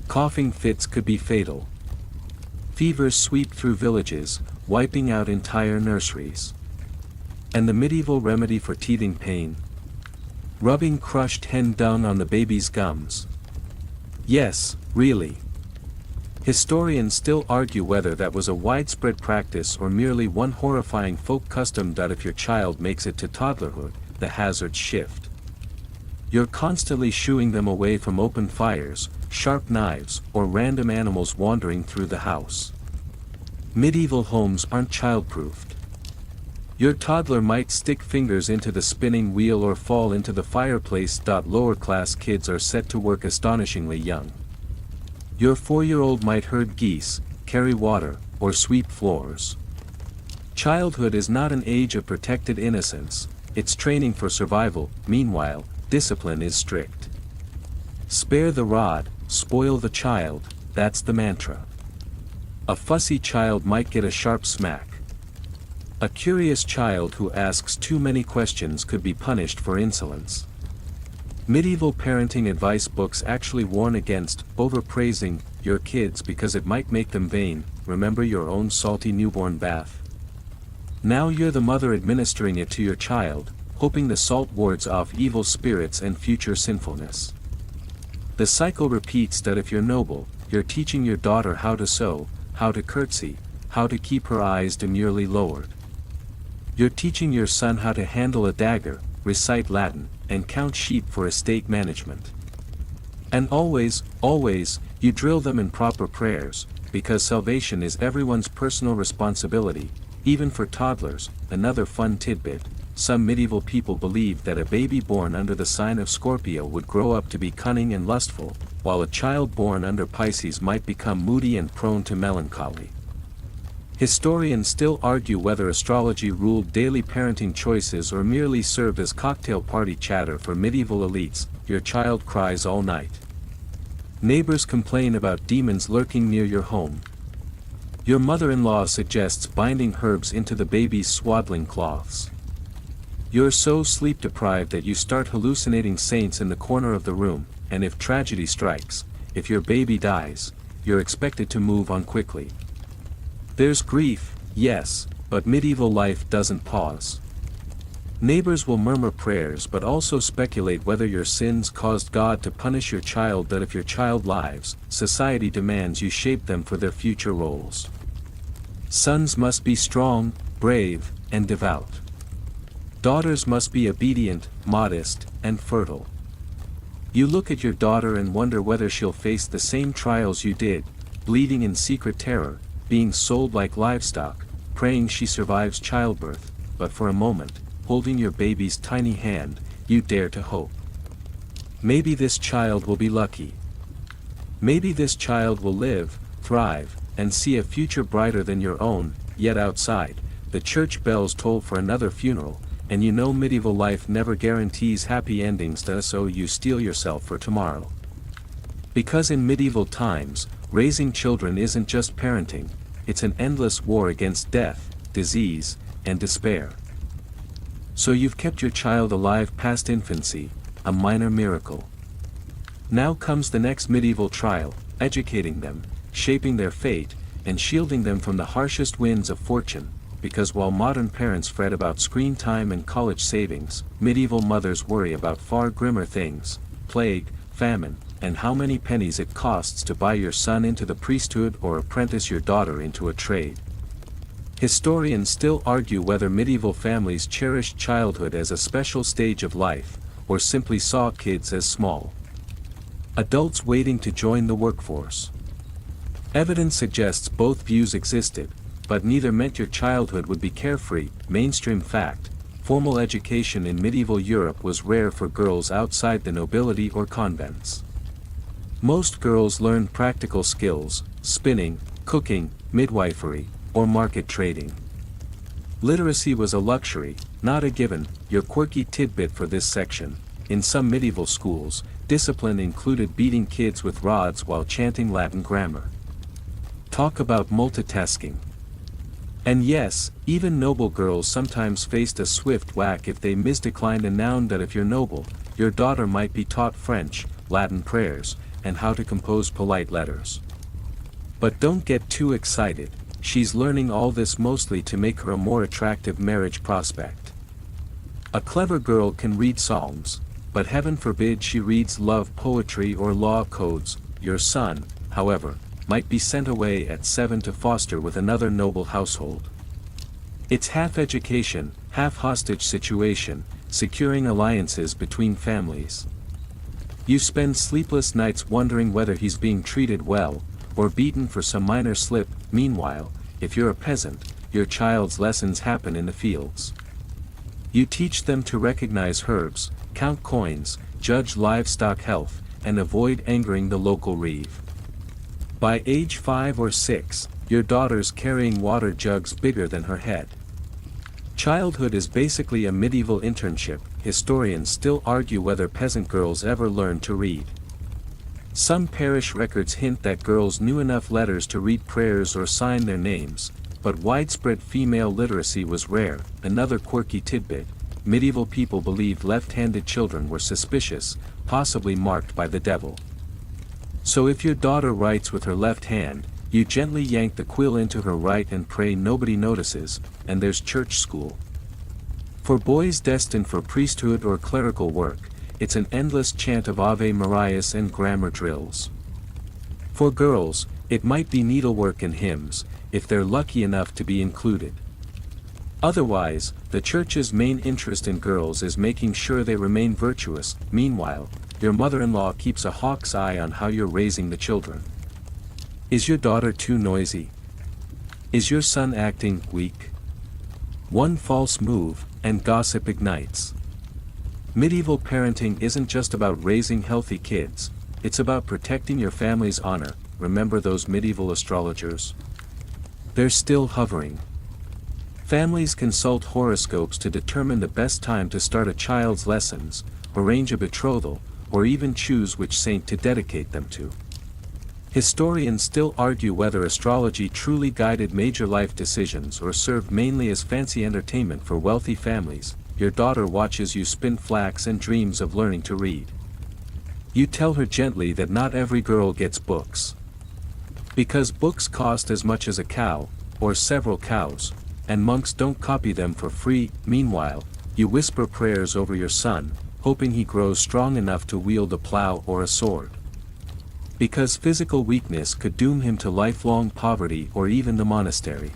Coughing fits could be fatal. Fevers sweep through villages, wiping out entire nurseries. And the medieval remedy for teething pain: rubbing crushed hen dung on the baby's gums. Yes, really. Historians still argue whether that was a widespread practice or merely one horrifying folk custom. If your child makes it to toddlerhood, the hazards shift. You're constantly shooing them away from open fires, sharp knives, or random animals wandering through the house. Medieval homes aren't childproofed. Your toddler might stick fingers into the spinning wheel or fall into the fireplace. Lower class kids are set to work astonishingly young. Your 4-year-old might herd geese, carry water, or sweep floors. Childhood is not an age of protected innocence, it's training for survival. Meanwhile, discipline is strict. Spare the rod, spoil the child, that's the mantra. A fussy child might get a sharp smack. A curious child who asks too many questions could be punished for insolence. Medieval parenting advice books actually warn against overpraising your kids because it might make them vain. Remember your own salty newborn bath? Now you're the mother administering it to your child, hoping the salt wards off evil spirits and future sinfulness. The cycle repeats that if you're noble, you're teaching your daughter how to sew, how to curtsy, how to keep her eyes demurely lowered. You're teaching your son how to handle a dagger, recite Latin, and count sheep for estate management. And always, you drill them in proper prayers, because salvation is everyone's personal responsibility, even for toddlers. Another fun tidbit: some medieval people believed that a baby born under the sign of Scorpio would grow up to be cunning and lustful, while a child born under Pisces might become moody and prone to melancholy. Historians still argue whether astrology ruled daily parenting choices or merely served as cocktail party chatter for medieval elites. Your child cries all night. Neighbors complain about demons lurking near your home. Your mother-in-law suggests binding herbs into the baby's swaddling cloths. You're so sleep-deprived that you start hallucinating saints in the corner of the room, and if tragedy strikes, if your baby dies, you're expected to move on quickly. There's grief, yes, but medieval life doesn't pause. Neighbors will murmur prayers but also speculate whether your sins caused God to punish your child. That if your child lives, society demands you shape them for their future roles. Sons must be strong, brave, and devout. Daughters must be obedient, modest, and fertile. You look at your daughter and wonder whether she'll face the same trials you did, bleeding in secret terror, being sold like livestock, praying she survives childbirth, but for a moment, holding your baby's tiny hand, you dare to hope. Maybe this child will be lucky. Maybe this child will live, thrive, and see a future brighter than your own. Yet outside, the church bells toll for another funeral, and you know medieval life never guarantees happy endings, so you steel yourself for tomorrow. Because in medieval times, raising children isn't just parenting, it's an endless war against death, disease, and despair. So you've kept your child alive past infancy, a minor miracle. Now comes the next medieval trial, educating them, shaping their fate, and shielding them from the harshest winds of fortune, because while modern parents fret about screen time and college savings, medieval mothers worry about far grimmer things: plague, famine, and how many pennies it costs to buy your son into the priesthood or apprentice your daughter into a trade. Historians still argue whether medieval families cherished childhood as a special stage of life, or simply saw kids as small adults waiting to join the workforce. Evidence suggests both views existed, but neither meant your childhood would be carefree. Mainstream fact: formal education in medieval Europe was rare for girls outside the nobility or convents. Most girls learned practical skills: spinning, cooking, midwifery, or market trading. Literacy was a luxury, not a given. Your quirky tidbit for this section: in some medieval schools, discipline included beating kids with rods while chanting Latin grammar. Talk about multitasking. And yes, even noble girls sometimes faced a swift whack if they misdeclined a noun. That if you're noble, your daughter might be taught French, Latin prayers, and how to compose polite letters. But don't get too excited, she's learning all this mostly to make her a more attractive marriage prospect. A clever girl can read psalms, but heaven forbid she reads love poetry or law codes. Your son, however, might be sent away at 7 to foster with another noble household. It's half education, half hostage situation, securing alliances between families. You spend sleepless nights wondering whether he's being treated well, or beaten for some minor slip. Meanwhile, if you're a peasant, your child's lessons happen in the fields. You teach them to recognize herbs, count coins, judge livestock health, and avoid angering the local reeve. By age 5 or 6, your daughter's carrying water jugs bigger than her head. Childhood is basically a medieval internship. Historians still argue whether peasant girls ever learned to read. Some parish records hint that girls knew enough letters to read prayers or sign their names, but widespread female literacy was rare. Another quirky tidbit: medieval people believed left-handed children were suspicious, possibly marked by the devil. So if your daughter writes with her left hand, you gently yank the quill into her right and pray nobody notices, and there's church school. For boys destined for priesthood or clerical work, it's an endless chant of Ave Marias and grammar drills. For girls, it might be needlework and hymns, if they're lucky enough to be included. Otherwise, the church's main interest in girls is making sure they remain virtuous. Meanwhile, your mother-in-law keeps a hawk's eye on how you're raising the children. Is your daughter too noisy? Is your son acting weak? One false move, and gossip ignites. Medieval parenting isn't just about raising healthy kids, it's about protecting your family's honor. Remember those medieval astrologers? They're still hovering. Families consult horoscopes to determine the best time to start a child's lessons, arrange a betrothal, or even choose which saint to dedicate them to. Historians still argue whether astrology truly guided major life decisions or served mainly as fancy entertainment for wealthy families. Your daughter watches you spin flax and dreams of learning to read. You tell her gently that not every girl gets books. Because books cost as much as a cow, or several cows, and monks don't copy them for free. Meanwhile, you whisper prayers over your son, hoping he grows strong enough to wield a plow or a sword. Because physical weakness could doom him to lifelong poverty or even the monastery.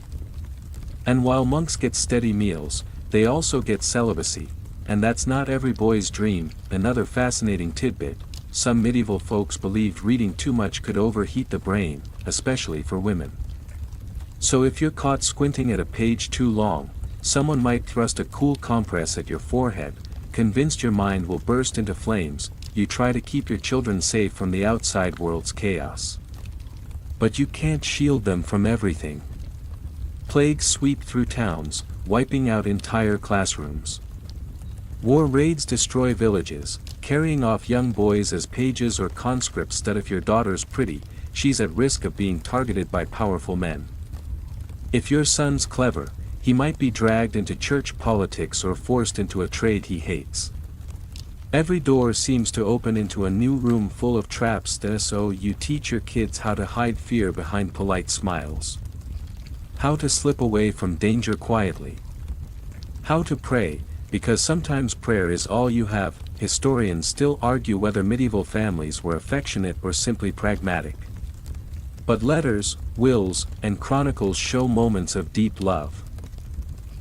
And while monks get steady meals, they also get celibacy, and that's not every boy's dream. Another fascinating tidbit: some medieval folks believed reading too much could overheat the brain, especially for women. So if you're caught squinting at a page too long, someone might thrust a cool compress at your forehead, convinced your mind will burst into flames. You try to keep your children safe from the outside world's chaos. But you can't shield them from everything. Plagues sweep through towns, wiping out entire classrooms. War raids destroy villages, carrying off young boys as pages or conscripts. That if your daughter's pretty, she's at risk of being targeted by powerful men. If your son's clever, he might be dragged into church politics or forced into a trade he hates. Every door seems to open into a new room full of traps. So you teach your kids how to hide fear behind polite smiles. How to slip away from danger quietly. How to pray, because sometimes prayer is all you have. Historians still argue whether medieval families were affectionate or simply pragmatic. But letters, wills, and chronicles show moments of deep love.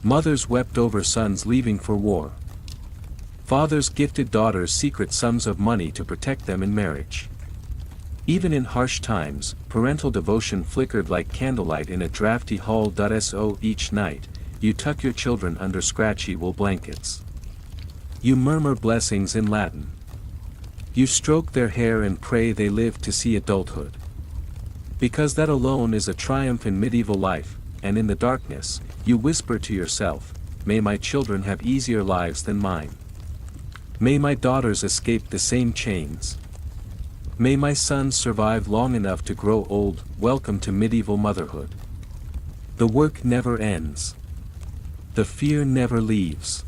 Mothers wept over sons leaving for war. Fathers gifted daughters secret sums of money to protect them in marriage. Even in harsh times, parental devotion flickered like candlelight in a drafty hall. So each night, you tuck your children under scratchy wool blankets. You murmur blessings in Latin. You stroke their hair and pray they live to see adulthood. Because that alone is a triumph in medieval life. And in the darkness, you whisper to yourself, "May my children have easier lives than mine. May my daughters escape the same chains. May my sons survive long enough to grow old." Welcome to medieval motherhood. The work never ends. The fear never leaves.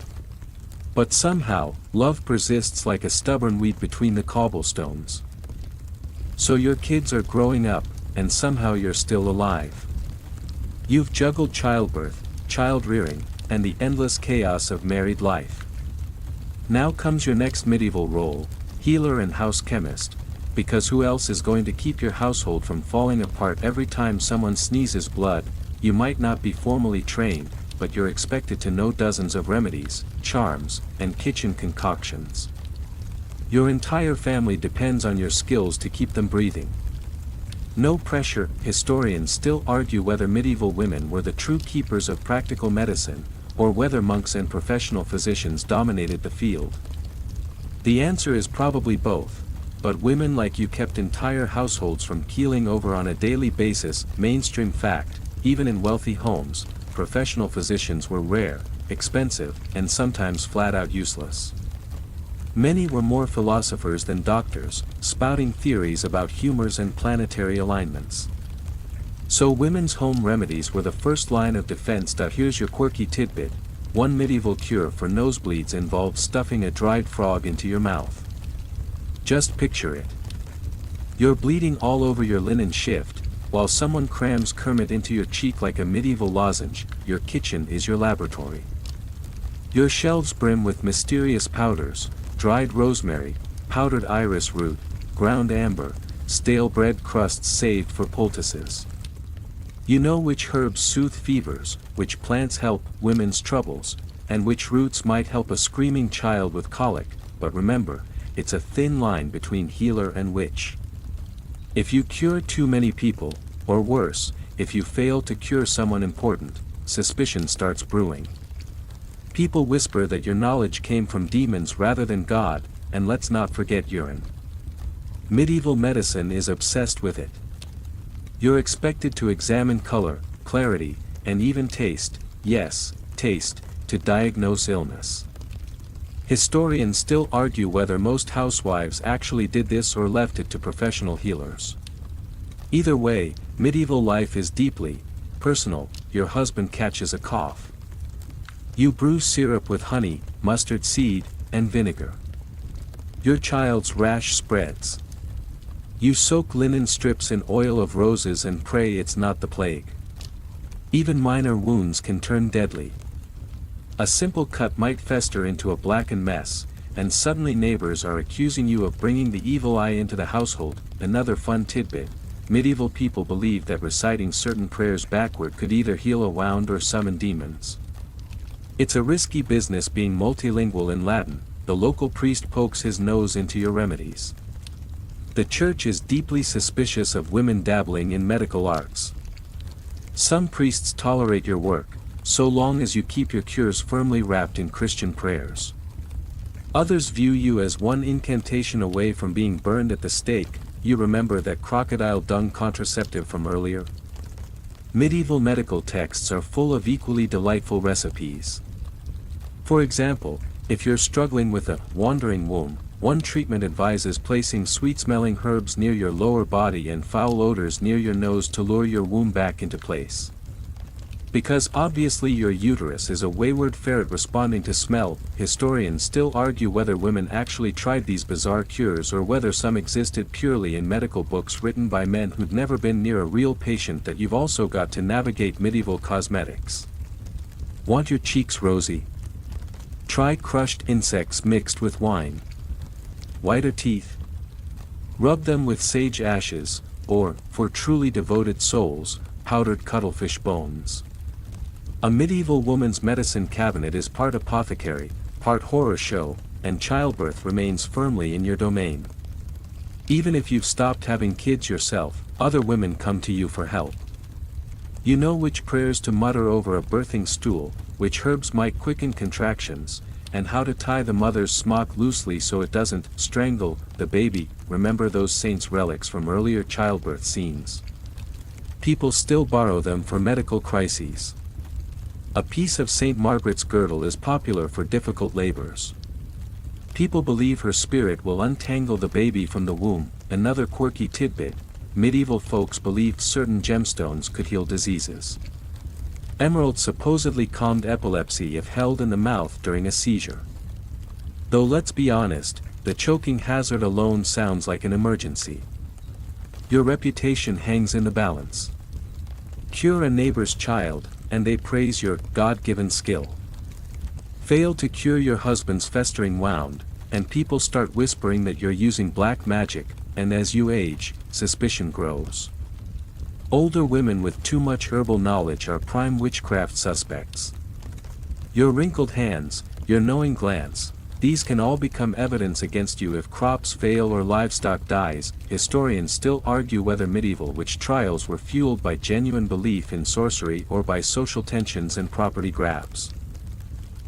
But somehow, love persists like a stubborn weed between the cobblestones. So your kids are growing up, and somehow you're still alive. You've juggled childbirth, child-rearing, and the endless chaos of married life. Now comes your next medieval role, healer and house chemist, because who else is going to keep your household from falling apart every time someone sneezes blood? You might not be formally trained, but you're expected to know dozens of remedies, charms, and kitchen concoctions. Your entire family depends on your skills to keep them breathing. No pressure. Historians still argue whether medieval women were the true keepers of practical medicine, or whether monks and professional physicians dominated the field. The answer is probably both, but women like you kept entire households from keeling over on a daily basis. Mainstream fact: even in wealthy homes, professional physicians were rare, expensive, and sometimes flat-out useless. Many were more philosophers than doctors, spouting theories about humors and planetary alignments. So women's home remedies were the first line of defense. Here's your quirky tidbit: one medieval cure for nosebleeds involved stuffing a dried frog into your mouth. Just picture it. You're bleeding all over your linen shift, while someone crams Kermit into your cheek like a medieval lozenge. Your kitchen is your laboratory. Your shelves brim with mysterious powders: dried rosemary, powdered iris root, ground amber, stale bread crusts saved for poultices. You know which herbs soothe fevers, which plants help women's troubles, and which roots might help a screaming child with colic, but remember, it's a thin line between healer and witch. If you cure too many people, or worse, if you fail to cure someone important, suspicion starts brewing. People whisper that your knowledge came from demons rather than God, and let's not forget urine. Medieval medicine is obsessed with it. You're expected to examine color, clarity, and even taste, yes, taste, to diagnose illness. Historians still argue whether most housewives actually did this or left it to professional healers. Either way, medieval life is deeply personal. Your husband catches a cough. You brew syrup with honey, mustard seed, and vinegar. Your child's rash spreads. You soak linen strips in oil of roses and pray it's not the plague. Even minor wounds can turn deadly. A simple cut might fester into a blackened mess, and suddenly neighbors are accusing you of bringing the evil eye into the household. Another fun tidbit: medieval people believed that reciting certain prayers backward could either heal a wound or summon demons. It's a risky business being multilingual in Latin. The local priest pokes his nose into your remedies. The church is deeply suspicious of women dabbling in medical arts. Some priests tolerate your work, so long as you keep your cures firmly wrapped in Christian prayers. Others view you as one incantation away from being burned at the stake. You remember that crocodile dung contraceptive from earlier? Medieval medical texts are full of equally delightful recipes. For example, if you're struggling with a wandering womb, one treatment advises placing sweet-smelling herbs near your lower body and foul odors near your nose to lure your womb back into place. Because obviously your uterus is a wayward ferret responding to smell, historians still argue whether women actually tried these bizarre cures or whether some existed purely in medical books written by men who'd never been near a real patient. That you've also got to navigate medieval cosmetics. Want your cheeks rosy? Try crushed insects mixed with wine. Whiter teeth? Rub them with sage ashes, or, for truly devoted souls, powdered cuttlefish bones. A medieval woman's medicine cabinet is part apothecary, part horror show, and childbirth remains firmly in your domain. Even if you've stopped having kids yourself, other women come to you for help. You know which prayers to mutter over a birthing stool, which herbs might quicken contractions, and how to tie the mother's smock loosely so it doesn't strangle the baby. Remember those saints' relics from earlier childbirth scenes? People still borrow them for medical crises. A piece of St. Margaret's girdle is popular for difficult labors. People believe her spirit will untangle the baby from the womb. Another quirky tidbit: medieval folks believed certain gemstones could heal diseases. Emerald supposedly calmed epilepsy if held in the mouth during a seizure. Though let's be honest, the choking hazard alone sounds like an emergency. Your reputation hangs in the balance. Cure a neighbor's child, and they praise your God-given skill. Fail to cure your husband's festering wound, and people start whispering that you're using black magic, and as you age, suspicion grows. Older women with too much herbal knowledge are prime witchcraft suspects. Your wrinkled hands, your knowing glance, These can all become evidence against you if crops fail or livestock dies. Historians still argue whether medieval witch trials were fueled by genuine belief in sorcery or by social tensions and property grabs.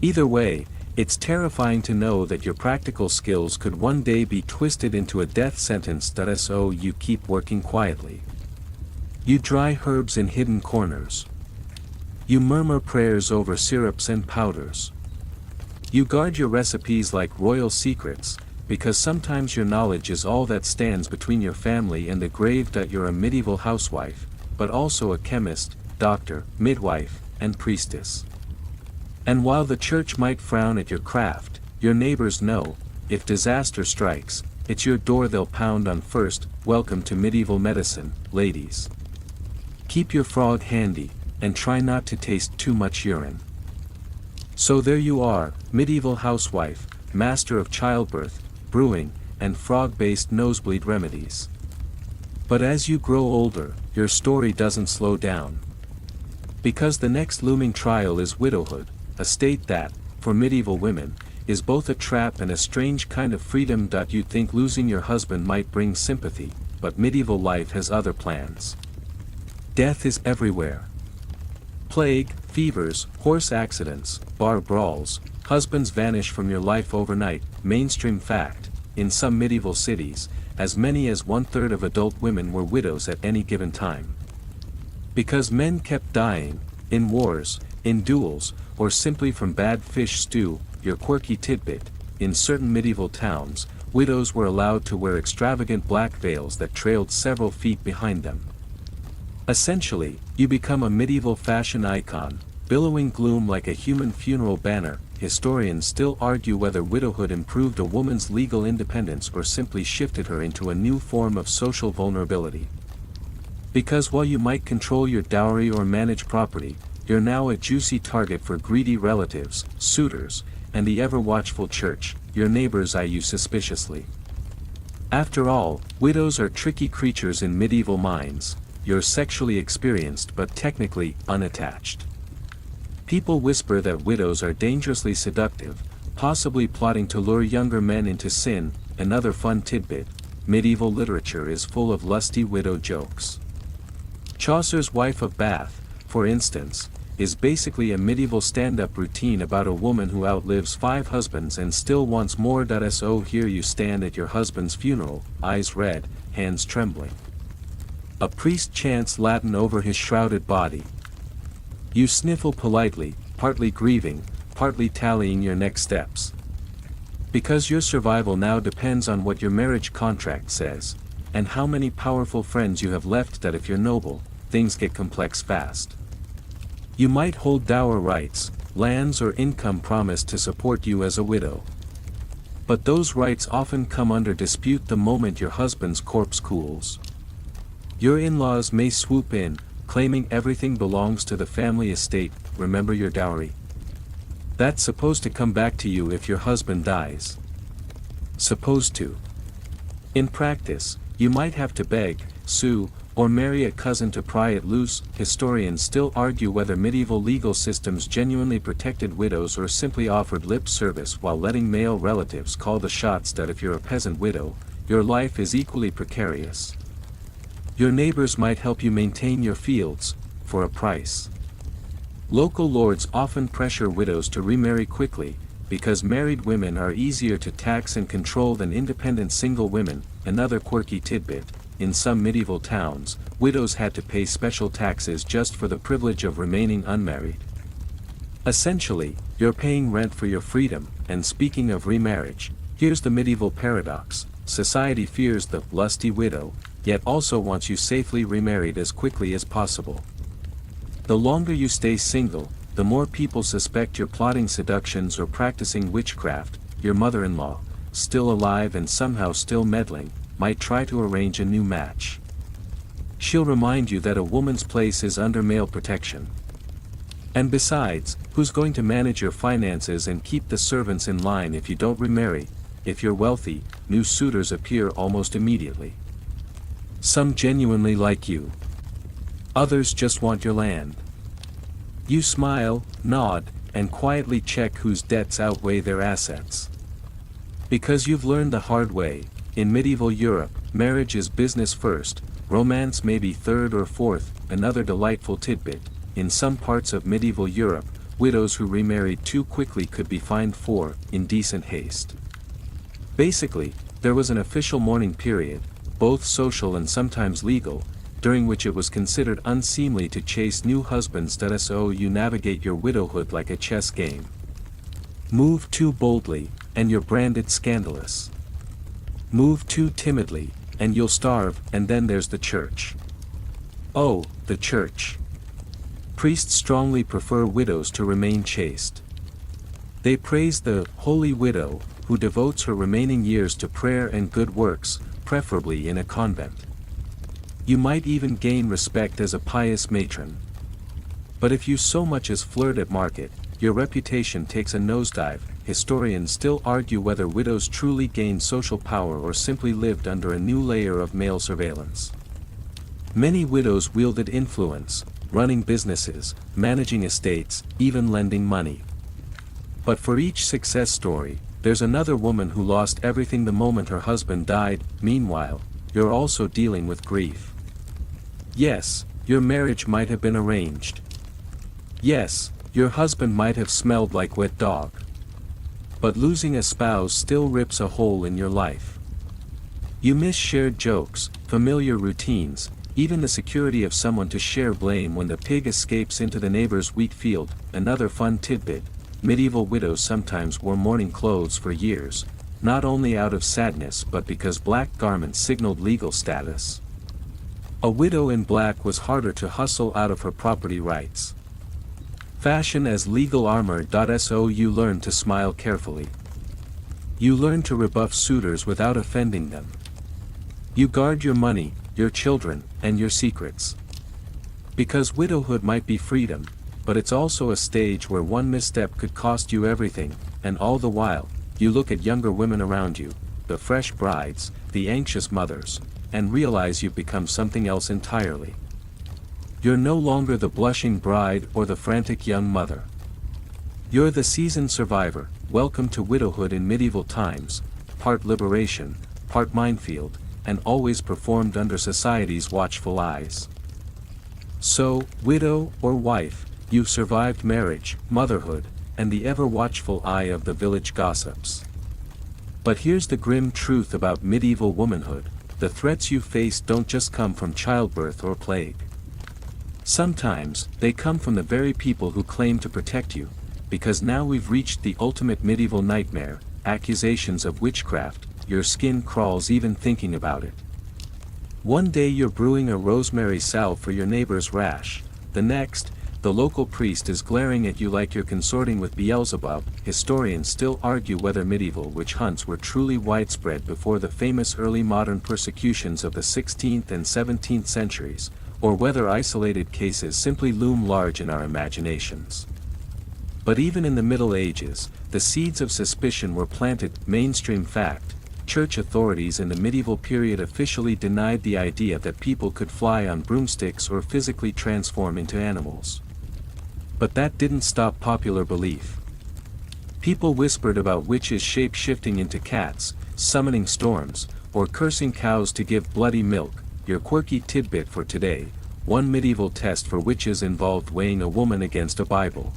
Either way, it's terrifying to know that your practical skills could one day be twisted into a death sentence. So you keep working quietly. You dry herbs in hidden corners. You murmur prayers over syrups and powders. You guard your recipes like royal secrets, because sometimes your knowledge is all that stands between your family and the grave. You're a medieval housewife, but also a chemist, doctor, midwife, and priestess. And while the church might frown at your craft, your neighbors know, if disaster strikes, it's your door they'll pound on first. Welcome to medieval medicine, ladies. Keep your frog handy, and try not to taste too much urine. So there you are, medieval housewife, master of childbirth, brewing, and frog-based nosebleed remedies. But as you grow older, your story doesn't slow down. Because the next looming trial is widowhood, a state that, for medieval women, is both a trap and a strange kind of freedom. You'd think losing your husband might bring sympathy, but medieval life has other plans. Death is everywhere. Plague, fevers, horse accidents, bar brawls, husbands vanish from your life overnight. Mainstream fact, in some medieval cities, as many as 1/3 of adult women were widows at any given time. Because men kept dying, in wars, in duels, or simply from bad fish stew. Your quirky tidbit, in certain medieval towns, widows were allowed to wear extravagant black veils that trailed several feet behind them. Essentially, you become a medieval fashion icon, billowing gloom like a human funeral banner. Historians still argue whether widowhood improved a woman's legal independence or simply shifted her into a new form of social vulnerability. Because while you might control your dowry or manage property, you're now a juicy target for greedy relatives, suitors, and the ever-watchful church. Your neighbors eye you suspiciously. After all, widows are tricky creatures in medieval minds. You're sexually experienced but technically unattached. People whisper that widows are dangerously seductive, possibly plotting to lure younger men into sin. Another fun tidbit, medieval literature is full of lusty widow jokes. Chaucer's Wife of Bath, for instance, is basically a medieval stand-up routine about a woman who outlives 5 husbands and still wants more. So here you stand at your husband's funeral, eyes red, hands trembling. A priest chants Latin over his shrouded body. You sniffle politely, partly grieving, partly tallying your next steps. Because your survival now depends on what your marriage contract says, and how many powerful friends you have left. If you're noble, things get complex fast. You might hold dower rights, lands or income promised to support you as a widow. But those rights often come under dispute the moment your husband's corpse cools. Your in-laws may swoop in, claiming everything belongs to the family estate. Remember your dowry. That's supposed to come back to you if your husband dies. Supposed to. In practice, you might have to beg, sue, or marry a cousin to pry it loose. Historians still argue whether medieval legal systems genuinely protected widows or simply offered lip service while letting male relatives call the shots. If you're a peasant widow, your life is equally precarious. Your neighbors might help you maintain your fields, for a price. Local lords often pressure widows to remarry quickly, because married women are easier to tax and control than independent single women. Another quirky tidbit, in some medieval towns, widows had to pay special taxes just for the privilege of remaining unmarried. Essentially, you're paying rent for your freedom. And speaking of remarriage, here's the medieval paradox. Society fears the lusty widow, yet also wants you safely remarried as quickly as possible. The longer you stay single, the more people suspect you're plotting seductions or practicing witchcraft. Your mother-in-law, still alive and somehow still meddling, might try to arrange a new match. She'll remind you that a woman's place is under male protection. And besides, who's going to manage your finances and keep the servants in line if you don't remarry? If you're wealthy, new suitors appear almost immediately. Some genuinely like you. Others just want your land. You smile, nod, and quietly check whose debts outweigh their assets. Because you've learned the hard way, in medieval Europe, marriage is business first, romance may be third or fourth. Another delightful tidbit: in some parts of medieval Europe, widows who remarried too quickly could be fined for indecent haste. Basically, there was an official mourning period, both social and sometimes legal, during which it was considered unseemly to chase new husbands. So you navigate your widowhood like a chess game. Move too boldly, and you're branded scandalous. Move too timidly, and you'll starve. And then there's the church. Oh, the church. Priests strongly prefer widows to remain chaste. They praise the holy widow, who devotes her remaining years to prayer and good works, preferably in a convent. You might even gain respect as a pious matron. But if you so much as flirt at market, your reputation takes a nosedive. Historians still argue whether widows truly gained social power or simply lived under a new layer of male surveillance. Many widows wielded influence, running businesses, managing estates, even lending money. But for each success story, there's another woman who lost everything the moment her husband died. Meanwhile, you're also dealing with grief. Yes, your marriage might have been arranged. Yes, your husband might have smelled like wet dog. But losing a spouse still rips a hole in your life. You miss shared jokes, familiar routines, even the security of someone to share blame when the pig escapes into the neighbor's wheat field. Another fun tidbit: medieval widows sometimes wore mourning clothes for years, not only out of sadness but because black garments signaled legal status. A widow in black was harder to hustle out of her property rights. Fashion as legal armor. So you learn to smile carefully. You learn to rebuff suitors without offending them. You guard your money, your children, and your secrets. Because widowhood might be freedom, but it's also a stage where one misstep could cost you everything. And all the while, you look at younger women around you, the fresh brides, the anxious mothers, and realize you've become something else entirely. You're no longer the blushing bride or the frantic young mother. You're the seasoned survivor. Welcome to widowhood in medieval times, part liberation, part minefield, and always performed under society's watchful eyes. So, widow or wife, you've survived marriage, motherhood, and the ever-watchful eye of the village gossips. But here's the grim truth about medieval womanhood: the threats you face don't just come from childbirth or plague. Sometimes, they come from the very people who claim to protect you, because now we've reached the ultimate medieval nightmare: accusations of witchcraft. Your skin crawls even thinking about it. One day you're brewing a rosemary salve for your neighbor's rash, the next, the local priest is glaring at you like you're consorting with Beelzebub. Historians still argue whether medieval witch hunts were truly widespread before the famous early modern persecutions of the 16th and 17th centuries, or whether isolated cases simply loom large in our imaginations. But even in the Middle Ages, the seeds of suspicion were planted. Mainstream fact: church authorities in the medieval period officially denied the idea that people could fly on broomsticks or physically transform into animals. But that didn't stop popular belief. People whispered about witches shape-shifting into cats, summoning storms, or cursing cows to give bloody milk. Your quirky tidbit for today: one medieval test for witches involved weighing a woman against a Bible.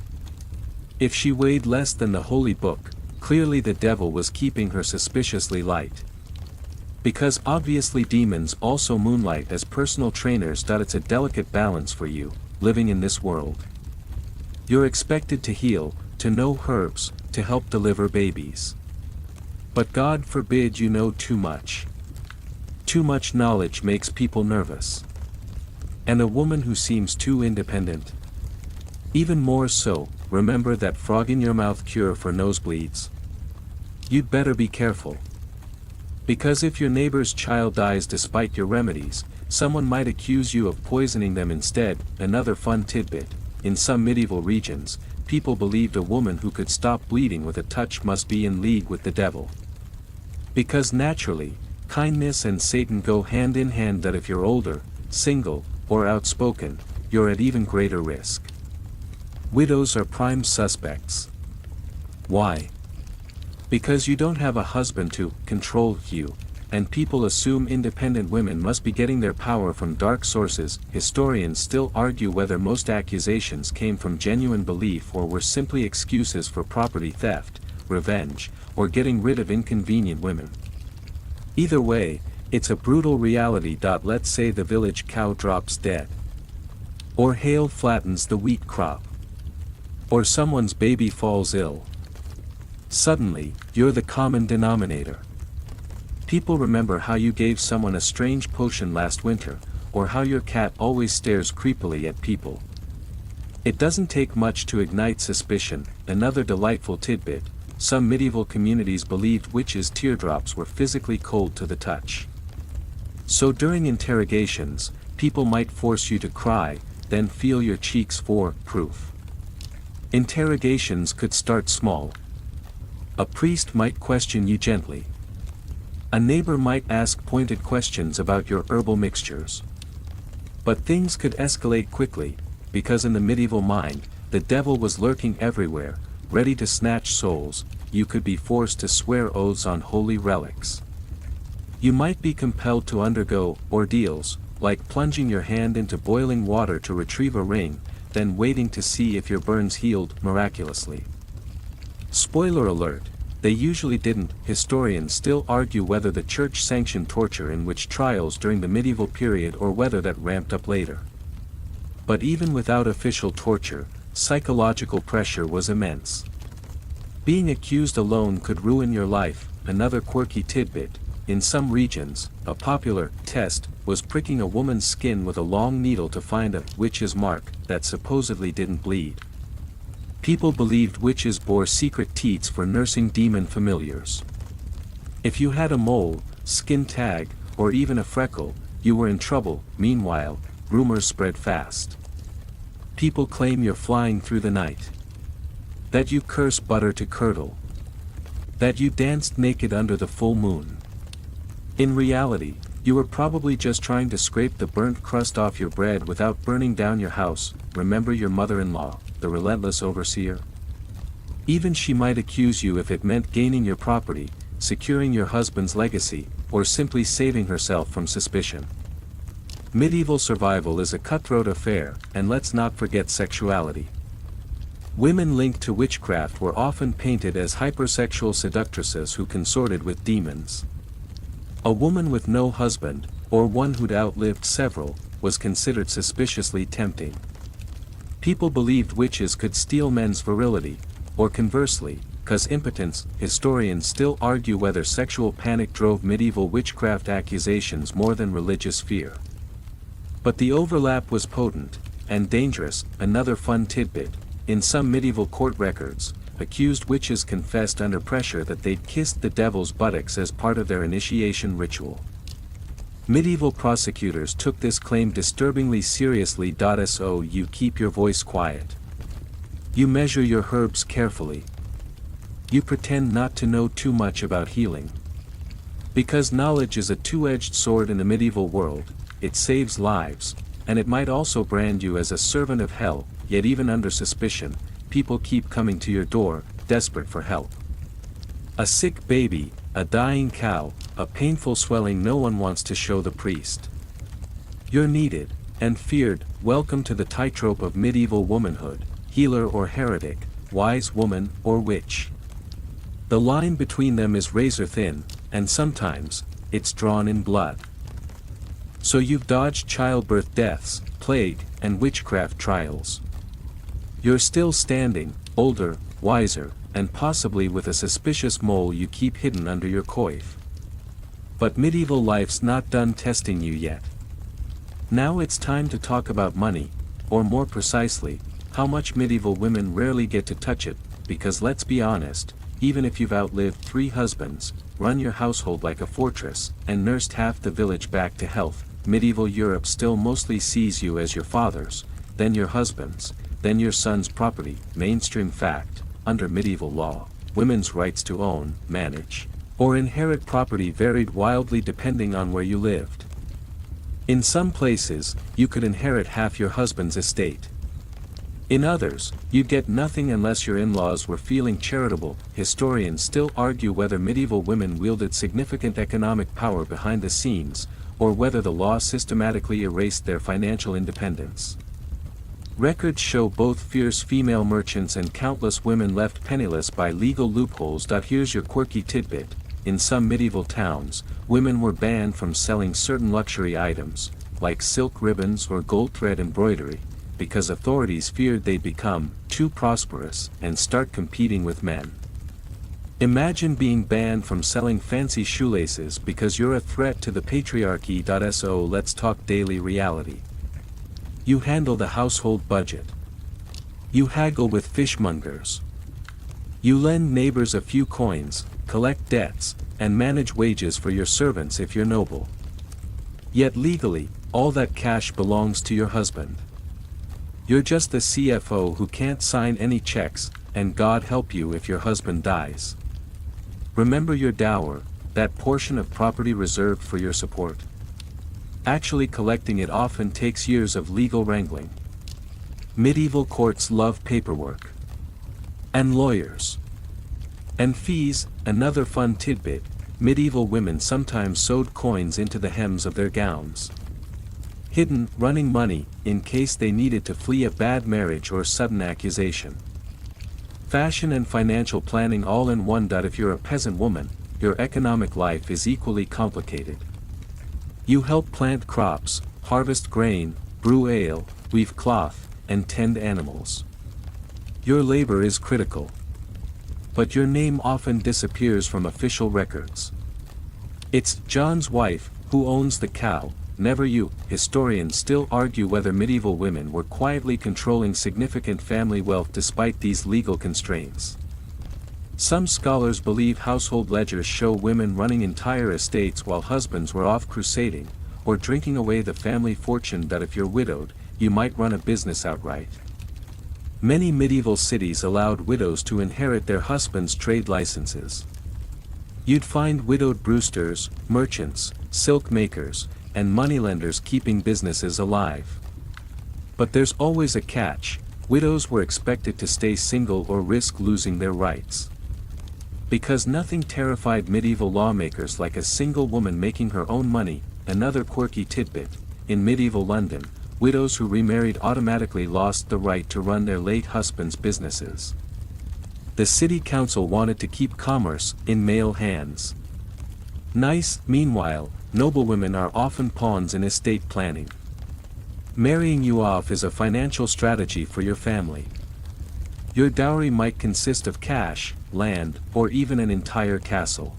If she weighed less than the holy book, clearly the devil was keeping her suspiciously light. Because obviously demons also moonlight as personal trainers. It's a delicate balance for you, living in this world. You're expected to heal, to know herbs, to help deliver babies. But God forbid you know too much. Too much knowledge makes people nervous. And a woman who seems too independent. Even more so. Remember that frog in your mouth cure for nosebleeds? You'd better be careful. Because if your neighbor's child dies despite your remedies, someone might accuse you of poisoning them instead. Another fun tidbit: in some medieval regions, people believed a woman who could stop bleeding with a touch must be in league with the devil. Because naturally, kindness and Satan go hand in hand. If you're older, single, or outspoken, you're at even greater risk. Widows are prime suspects. Why? Because you don't have a husband to control you, and people assume independent women must be getting their power from dark sources. Historians still argue whether most accusations came from genuine belief or were simply excuses for property theft, revenge, or getting rid of inconvenient women. Either way, it's a brutal reality. Let's say the village cow drops dead. Or hail flattens the wheat crop. Or someone's baby falls ill. Suddenly, you're the common denominator. People remember how you gave someone a strange potion last winter, or how your cat always stares creepily at people. It doesn't take much to ignite suspicion. Another delightful tidbit: some medieval communities believed witches' teardrops were physically cold to the touch. So during interrogations, people might force you to cry, then feel your cheeks for proof. Interrogations could start small. A priest might question you gently. A neighbor might ask pointed questions about your herbal mixtures. But things could escalate quickly, because in the medieval mind, the devil was lurking everywhere, ready to snatch souls. You could be forced to swear oaths on holy relics. You might be compelled to undergo ordeals, like plunging your hand into boiling water to retrieve a ring, then waiting to see if your burns healed miraculously. Spoiler alert, they usually didn't. Historians still argue whether the church sanctioned torture in witch trials during the medieval period or whether that ramped up later. But even without official torture, psychological pressure was immense. Being accused alone could ruin your life. Another quirky tidbit: in some regions, a popular test was pricking a woman's skin with a long needle to find a witch's mark that supposedly didn't bleed. People believed witches bore secret teats for nursing demon familiars. If you had a mole, skin tag, or even a freckle, you were in trouble. Meanwhile, rumors spread fast. People claim you're flying through the night. That you curse butter to curdle. That you danced naked under the full moon. In reality, you were probably just trying to scrape the burnt crust off your bread without burning down your house. Remember your mother-in-law, the relentless overseer? Even she might accuse you if it meant gaining your property, securing your husband's legacy, or simply saving herself from suspicion. Medieval survival is a cutthroat affair, and let's not forget sexuality. Women linked to witchcraft were often painted as hypersexual seductresses who consorted with demons. A woman with no husband, or one who'd outlived several, was considered suspiciously tempting. People believed witches could steal men's virility, or conversely, cause impotence. Historians still argue whether sexual panic drove medieval witchcraft accusations more than religious fear. But the overlap was potent, and dangerous. Another fun tidbit: in some medieval court records, accused witches confessed under pressure that they'd kissed the devil's buttocks as part of their initiation ritual. Medieval prosecutors took this claim disturbingly seriously. So you keep your voice quiet. You measure your herbs carefully. You pretend not to know too much about healing. Because knowledge is a two-edged sword in the medieval world, it saves lives, and it might also brand you as a servant of hell. Yet even under suspicion, people keep coming to your door, desperate for help. A sick baby, a dying cow, a painful swelling. No one wants to show the priest. You're needed, and feared. Welcome to the tightrope of medieval womanhood: healer or heretic, wise woman or witch. The line between them is razor thin, and sometimes, it's drawn in blood. So you've dodged childbirth deaths, plague, and witchcraft trials. You're still standing, older, wiser, and possibly with a suspicious mole you keep hidden under your coif. But medieval life's not done testing you yet. Now it's time to talk about money, or more precisely, how much medieval women rarely get to touch it, because let's be honest, even if you've outlived 3 husbands, run your household like a fortress, and nursed half the village back to health, medieval Europe still mostly sees you as your father's, then your husband's, then your son's property. Mainstream fact: under medieval law, women's rights to own, manage, or inherit property varied wildly depending on where you lived. In some places, you could inherit half your husband's estate. In others, you'd get nothing unless your in-laws were feeling charitable. Historians still argue whether medieval women wielded significant economic power behind the scenes, or whether the law systematically erased their financial independence. Records show both fierce female merchants and countless women left penniless by legal loopholes. Here's your quirky tidbit: in some medieval towns, women were banned from selling certain luxury items, like silk ribbons or gold thread embroidery, because authorities feared they'd become too prosperous and start competing with men. Imagine being banned from selling fancy shoelaces because you're a threat to the patriarchy. So let's talk daily reality. You handle the household budget. You haggle with fishmongers. You lend neighbors a few coins, collect debts, and manage wages for your servants if you're noble. Yet legally, all that cash belongs to your husband. You're just the CFO who can't sign any checks, and God help you if your husband dies. Remember your dower, that portion of property reserved for your support. Actually collecting it often takes years of legal wrangling. Medieval courts love paperwork. And lawyers. And fees. Another fun tidbit: medieval women sometimes sewed coins into the hems of their gowns. Hidden, running money, in case they needed to flee a bad marriage or sudden accusation. Fashion and financial planning all in one. If you're a peasant woman, your economic life is equally complicated. You help plant crops, harvest grain, brew ale, weave cloth, and tend animals. Your labor is critical. But your name often disappears from official records. It's John's wife who owns the cow, never you. Historians still argue whether medieval women were quietly controlling significant family wealth despite these legal constraints. Some scholars believe household ledgers show women running entire estates while husbands were off crusading, or drinking away the family fortune. If you're widowed, you might run a business outright. Many medieval cities allowed widows to inherit their husbands' trade licenses. You'd find widowed brewsters, merchants, silk makers, and moneylenders keeping businesses alive. But there's always a catch: widows were expected to stay single or risk losing their rights. Because nothing terrified medieval lawmakers like a single woman making her own money. Another quirky tidbit: in medieval London, widows who remarried automatically lost the right to run their late husband's businesses. The city council wanted to keep commerce in male hands. Nice. Meanwhile, noblewomen are often pawns in estate planning. Marrying you off is a financial strategy for your family. Your dowry might consist of cash, land, or even an entire castle.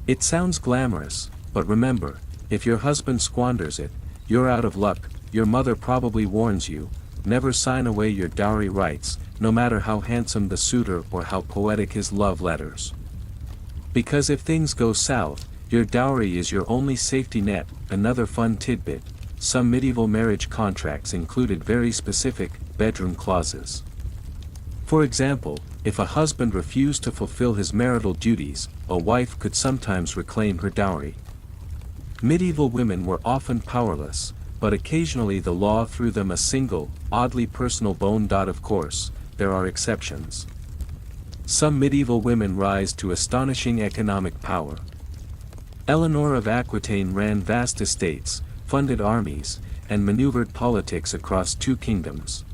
It sounds glamorous, but remember, if your husband squanders it, you're out of luck. Your mother probably warns you: never sign away your dowry rights, no matter how handsome the suitor or how poetic his love letters. Because if things go south, your dowry is your only safety net. Another fun tidbit: some medieval marriage contracts included very specific bedroom clauses. For example, if a husband refused to fulfill his marital duties, a wife could sometimes reclaim her dowry. Medieval women were often powerless, but occasionally the law threw them a single, oddly personal bone. Of course, there are exceptions. Some medieval women rise to astonishing economic power. Eleanor of Aquitaine ran vast estates, funded armies, and maneuvered politics across 2 kingdoms.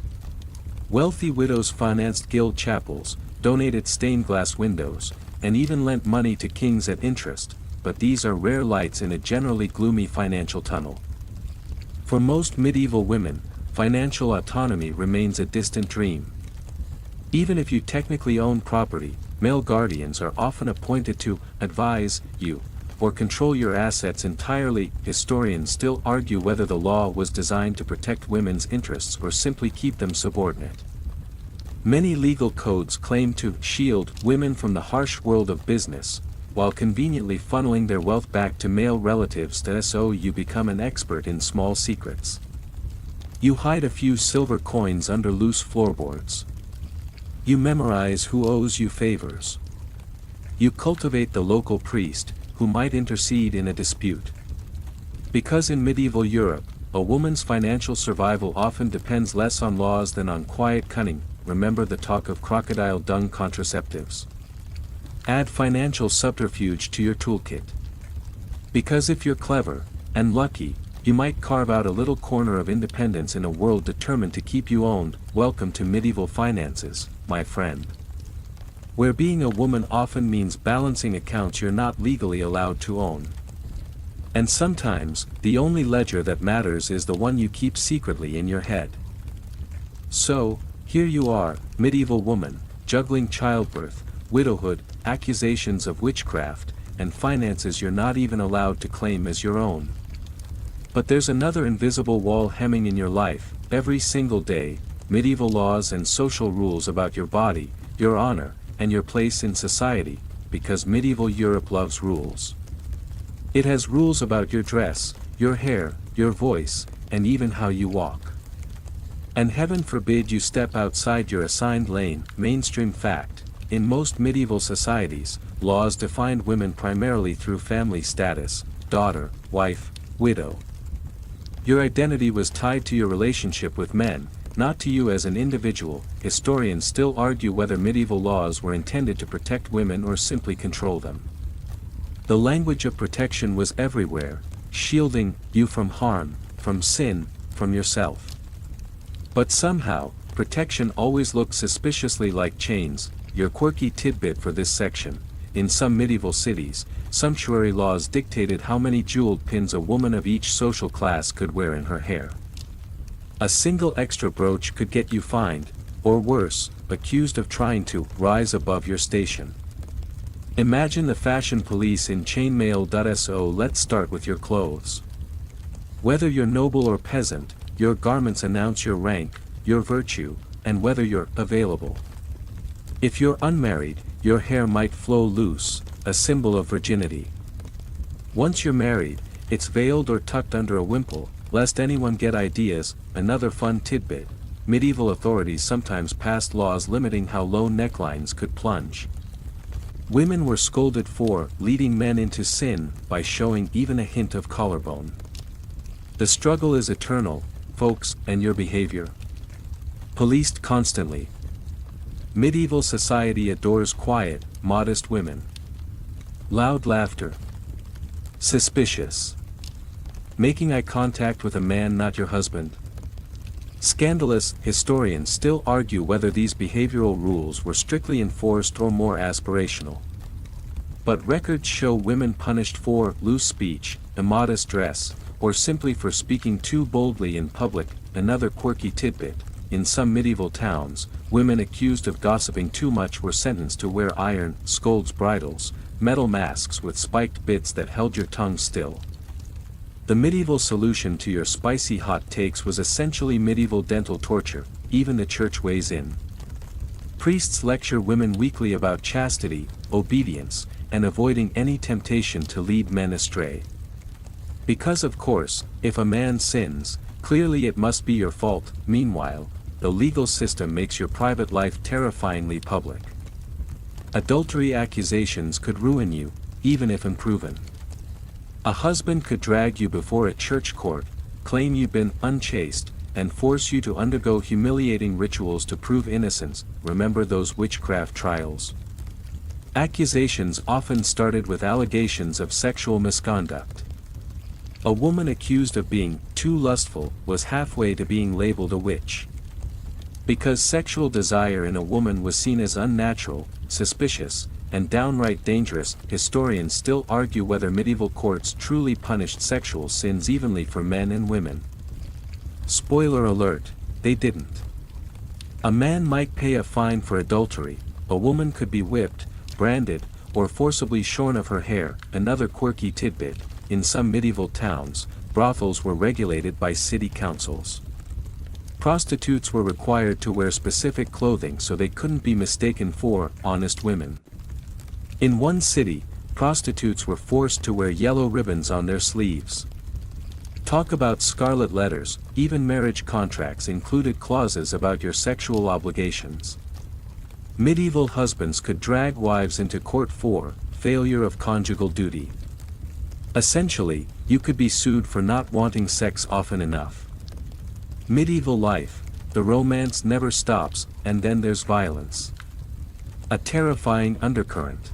Wealthy widows financed guild chapels, donated stained glass windows, and even lent money to kings at interest, but these are rare lights in a generally gloomy financial tunnel. For most medieval women, financial autonomy remains a distant dream. Even if you technically own property, male guardians are often appointed to advise you, or control your assets entirely. Historians still argue whether the law was designed to protect women's interests or simply keep them subordinate. Many legal codes claim to shield women from the harsh world of business, while conveniently funneling their wealth back to male relatives. So you become an expert in small secrets. You hide a few silver coins under loose floorboards. You memorize who owes you favors. You cultivate the local priest, who might intercede in a dispute. Because in medieval Europe, a woman's financial survival often depends less on laws than on quiet cunning. Remember the talk of crocodile dung contraceptives. Add financial subterfuge to your toolkit. Because if you're clever, and lucky, you might carve out a little corner of independence in a world determined to keep you owned. Welcome to medieval finances, my friend. Where being a woman often means balancing accounts you're not legally allowed to own. And sometimes, the only ledger that matters is the one you keep secretly in your head. So, here you are, medieval woman, juggling childbirth, widowhood, accusations of witchcraft, and finances you're not even allowed to claim as your own. But there's another invisible wall hemming in your life, every single day, medieval laws and social rules about your body, your honor, and your place in society, because medieval Europe loves rules. It has rules about your dress, your hair, your voice, and even how you walk. And heaven forbid you step outside your assigned lane. Mainstream fact, in most medieval societies, laws defined women primarily through family status, daughter, wife, widow. Your identity was tied to your relationship with men, not to you as an individual. Historians still argue whether medieval laws were intended to protect women or simply control them. The language of protection was everywhere, shielding you from harm, from sin, from yourself. But somehow, protection always looked suspiciously like chains. Your quirky tidbit for this section: in some medieval cities, sumptuary laws dictated how many jeweled pins a woman of each social class could wear in her hair. A single extra brooch could get you fined, or worse, accused of trying to rise above your station. Imagine the fashion police in chainmail.so. Let's start with your clothes. Whether you're noble or peasant, your garments announce your rank, your virtue, and whether you're available. If you're unmarried, your hair might flow loose, a symbol of virginity. Once you're married, it's veiled or tucked under a wimple, lest anyone get ideas. Another fun tidbit: medieval authorities sometimes passed laws limiting how low necklines could plunge. Women were scolded for leading men into sin by showing even a hint of collarbone. The struggle is eternal, folks, and your behavior? Policed constantly. Medieval society adores quiet, modest women. Loud laughter. Suspicious. Making eye contact with a man not your husband. Scandalous. Historians still argue whether these behavioral rules were strictly enforced or more aspirational. But records show women punished for loose speech, immodest dress, or simply for speaking too boldly in public. Another quirky tidbit: in some medieval towns, women accused of gossiping too much were sentenced to wear iron scold's bridles, metal masks with spiked bits that held your tongue still. The medieval solution to your spicy hot takes was essentially medieval dental torture. Even the church weighs in. Priests lecture women weekly about chastity, obedience, and avoiding any temptation to lead men astray. Because of course, if a man sins, clearly it must be your fault. Meanwhile, the legal system makes your private life terrifyingly public. Adultery accusations could ruin you, even if unproven. A husband could drag you before a church court, claim you've been unchaste, and force you to undergo humiliating rituals to prove innocence. Remember those witchcraft trials? Accusations often started with allegations of sexual misconduct. A woman accused of being too lustful was halfway to being labeled a witch. Because sexual desire in a woman was seen as unnatural, suspicious, and downright dangerous, historians still argue whether medieval courts truly punished sexual sins evenly for men and women. Spoiler alert, they didn't. A man might pay a fine for adultery, a woman could be whipped, branded, or forcibly shorn of her hair. Another quirky tidbit: in some medieval towns, brothels were regulated by city councils. Prostitutes were required to wear specific clothing so they couldn't be mistaken for honest women. In one city, prostitutes were forced to wear yellow ribbons on their sleeves. Talk about scarlet letters. Even marriage contracts included clauses about your sexual obligations. Medieval husbands could drag wives into court for failure of conjugal duty. Essentially, you could be sued for not wanting sex often enough. Medieval life, the romance never stops, and then there's violence. A terrifying undercurrent.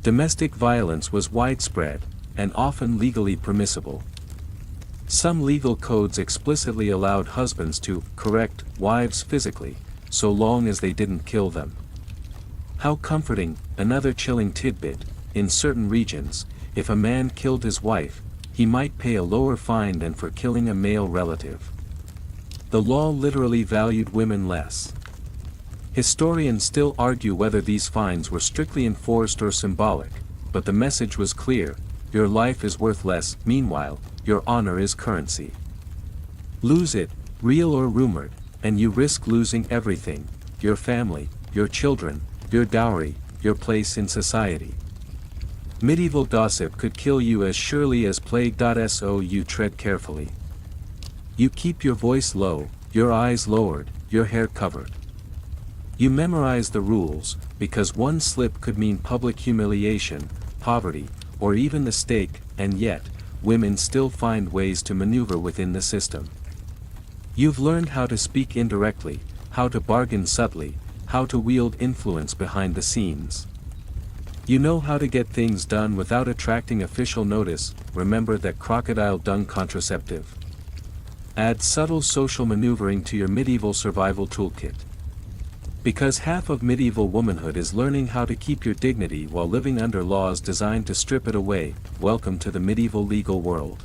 Domestic violence was widespread, and often legally permissible. Some legal codes explicitly allowed husbands to correct wives physically, so long as they didn't kill them. How comforting. Another chilling tidbit: in certain regions, if a man killed his wife, he might pay a lower fine than for killing a male relative. The law literally valued women less. Historians still argue whether these fines were strictly enforced or symbolic, but the message was clear: your life is worth less. Meanwhile, your honor is currency. Lose it, real or rumored, and you risk losing everything: your family, your children, your dowry, your place in society. Medieval gossip could kill you as surely as plague. So you tread carefully. You keep your voice low, your eyes lowered, your hair covered. You memorize the rules, because one slip could mean public humiliation, poverty, or even the stake, and yet, women still find ways to maneuver within the system. You've learned how to speak indirectly, how to bargain subtly, how to wield influence behind the scenes. You know how to get things done without attracting official notice. Remember that crocodile dung contraceptive. Add subtle social maneuvering to your medieval survival toolkit. Because half of medieval womanhood is learning how to keep your dignity while living under laws designed to strip it away. Welcome to the medieval legal world.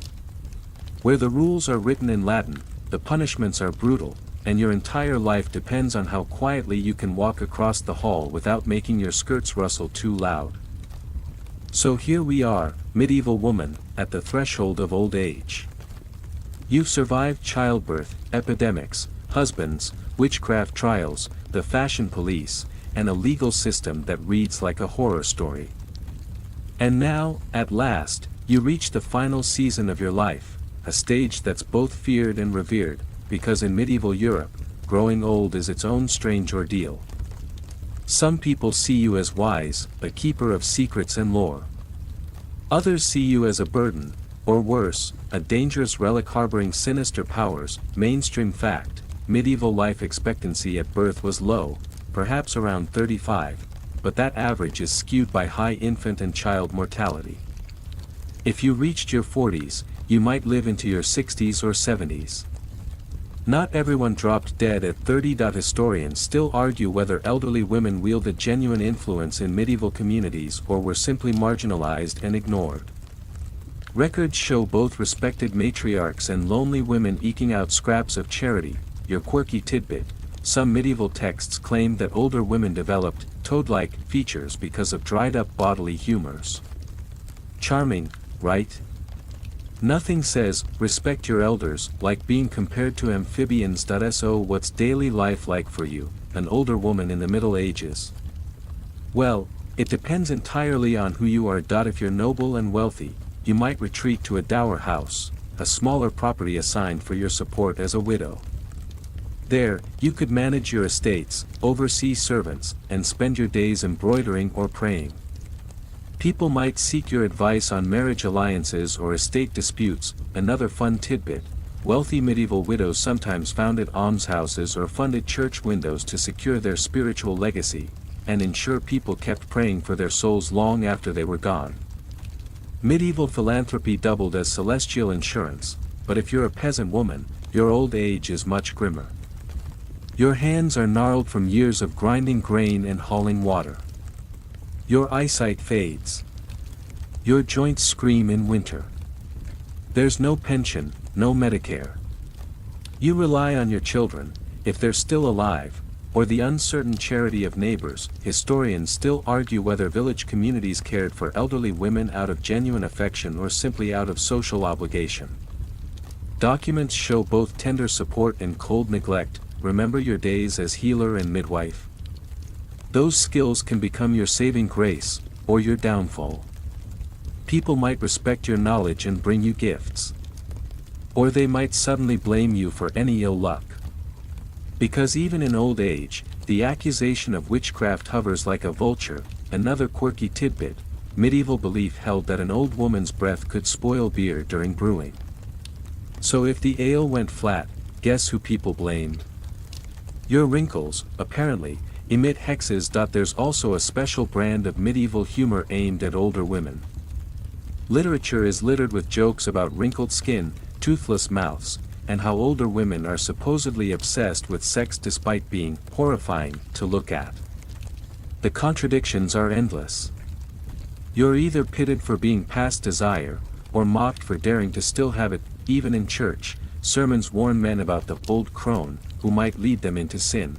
Where the rules are written in Latin, the punishments are brutal, and your entire life depends on how quietly you can walk across the hall without making your skirts rustle too loud. So here we are, medieval woman, at the threshold of old age. You've survived childbirth, epidemics, husbands, witchcraft trials, the fashion police, and a legal system that reads like a horror story. And now, at last, you reach the final season of your life, a stage that's both feared and revered, because in medieval Europe, growing old is its own strange ordeal. Some people see you as wise, a keeper of secrets and lore. Others see you as a burden, or worse, a dangerous relic harboring sinister powers. Mainstream fact: medieval life expectancy at birth was low, perhaps around 35, but that average is skewed by high infant and child mortality. If you reached your 40s, you might live into your 60s or 70s. Not everyone dropped dead at 30. Historians still argue whether elderly women wielded genuine influence in medieval communities or were simply marginalized and ignored. Records show both respected matriarchs and lonely women eking out scraps of charity. Your quirky tidbit: some medieval texts claim that older women developed toad-like features because of dried-up bodily humors. Charming, right? Nothing says respect your elders like being compared to amphibians. So what's daily life like for you, an older woman in the Middle Ages? Well, it depends entirely on who you are. If you're noble and wealthy, you might retreat to a dower house, a smaller property assigned for your support as a widow. There, you could manage your estates, oversee servants, and spend your days embroidering or praying. People might seek your advice on marriage alliances or estate disputes. Another fun tidbit: wealthy medieval widows sometimes founded almshouses or funded church windows to secure their spiritual legacy, and ensure people kept praying for their souls long after they were gone. Medieval philanthropy doubled as celestial insurance, but if you're a peasant woman, your old age is much grimmer. Your hands are gnarled from years of grinding grain and hauling water. Your eyesight fades. Your joints scream in winter. There's no pension, no Medicare. You rely on your children, if they're still alive, or the uncertain charity of neighbors. Historians still argue whether village communities cared for elderly women out of genuine affection or simply out of social obligation. Documents show both tender support and cold neglect. Remember your days as healer and midwife. Those skills can become your saving grace, or your downfall. People might respect your knowledge and bring you gifts. Or they might suddenly blame you for any ill luck. Because even in old age, the accusation of witchcraft hovers like a vulture. Another quirky tidbit: medieval belief held that an old woman's breath could spoil beer during brewing. So if the ale went flat, guess who people blamed? Your wrinkles, apparently, emit hexes. There's also a special brand of medieval humor aimed at older women. Literature is littered with jokes about wrinkled skin, toothless mouths, and how older women are supposedly obsessed with sex despite being horrifying to look at. The contradictions are endless. You're either pitted for being past desire, or mocked for daring to still have it. Even in church, sermons warn men about the old crone, who might lead them into sin.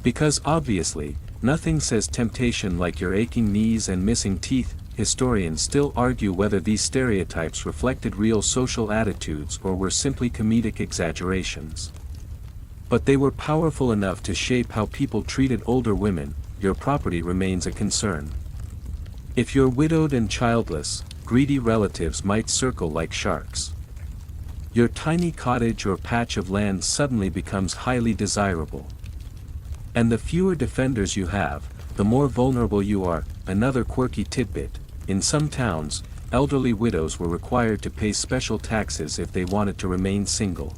Because obviously, nothing says temptation like your aching knees and missing teeth. Historians still argue whether these stereotypes reflected real social attitudes or were simply comedic exaggerations. But they were powerful enough to shape how people treated older women. Your property remains a concern. If you're widowed and childless, greedy relatives might circle like sharks. Your tiny cottage or patch of land suddenly becomes highly desirable. And the fewer defenders you have, the more vulnerable you are. Another quirky tidbit: in some towns, elderly widows were required to pay special taxes if they wanted to remain single.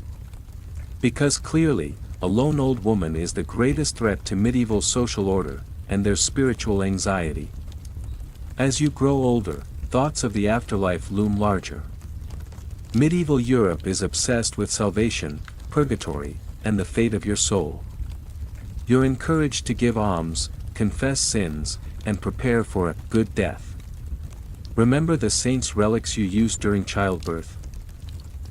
Because clearly, a lone old woman is the greatest threat to medieval social order, and their spiritual anxiety. As you grow older, thoughts of the afterlife loom larger. Medieval Europe is obsessed with salvation, purgatory, and the fate of your soul. You're encouraged to give alms, confess sins, and prepare for a good death. Remember the saints' relics you used during childbirth?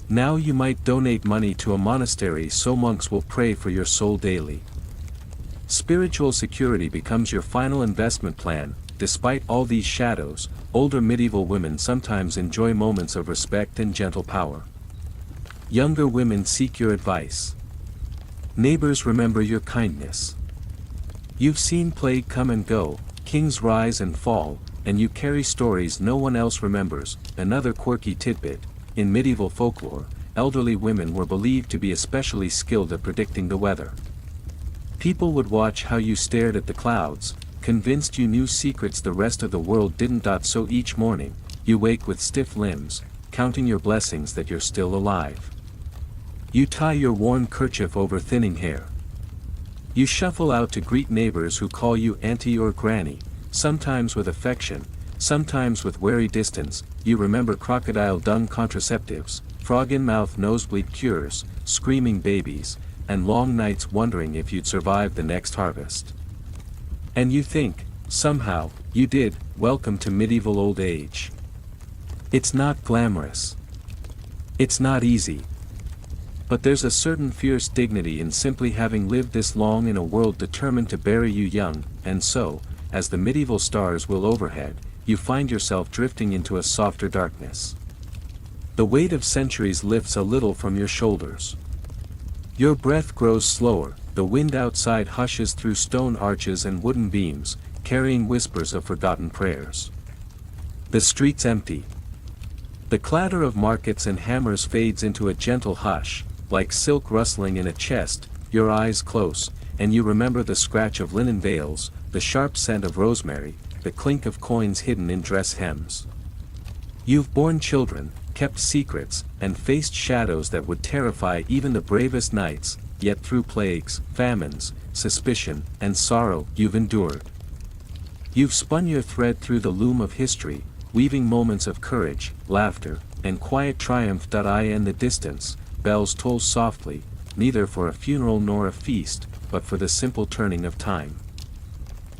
Now you might donate money to a monastery so monks will pray for your soul daily. Spiritual security becomes your final investment plan. Despite all these shadows, older medieval women sometimes enjoy moments of respect and gentle power. Younger women seek your advice. Neighbors remember your kindness. You've seen plague come and go, kings rise and fall, and you carry stories no one else remembers. Another quirky tidbit: in medieval folklore, elderly women were believed to be especially skilled at predicting the weather. People would watch how you stared at the clouds, convinced you knew secrets the rest of the world didn't. So each morning, you wake with stiff limbs, counting your blessings that you're still alive. You tie your worn kerchief over thinning hair. You shuffle out to greet neighbors who call you auntie or granny, sometimes with affection, sometimes with wary distance. You remember crocodile dung contraceptives, frog-in-mouth nosebleed cures, screaming babies, and long nights wondering if you'd survive the next harvest. And you think, somehow, you did. Welcome to medieval old age. It's not glamorous. It's not easy. But there's a certain fierce dignity in simply having lived this long in a world determined to bury you young. And so, as the medieval stars will overhead, you find yourself drifting into a softer darkness. The weight of centuries lifts a little from your shoulders. Your breath grows slower. The wind outside hushes through stone arches and wooden beams, carrying whispers of forgotten prayers. The streets empty. The clatter of markets and hammers fades into a gentle hush, like silk rustling in a chest. Your eyes close, and you remember the scratch of linen veils, the sharp scent of rosemary, the clink of coins hidden in dress hems. You've borne children, kept secrets, and faced shadows that would terrify even the bravest knights. Yet through plagues, famines, suspicion, and sorrow, you've endured. You've spun your thread through the loom of history, weaving moments of courage, laughter, and quiet triumph. In the distance, bells toll softly, neither for a funeral nor a feast, but for the simple turning of time.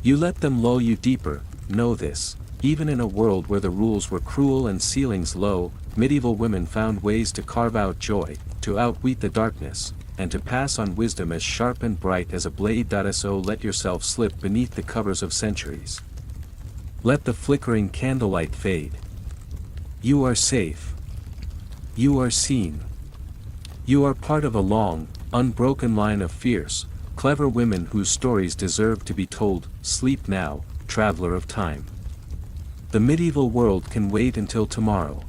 You let them lull you deeper. Know this: even in a world where the rules were cruel and ceilings low, medieval women found ways to carve out joy, to outwit the darkness, and to pass on wisdom as sharp and bright as a blade. So let yourself slip beneath the covers of centuries. Let the flickering candlelight fade. You are safe. You are seen. You are part of a long, unbroken line of fierce, clever women whose stories deserve to be told. Sleep now, traveler of time. The medieval world can wait until tomorrow.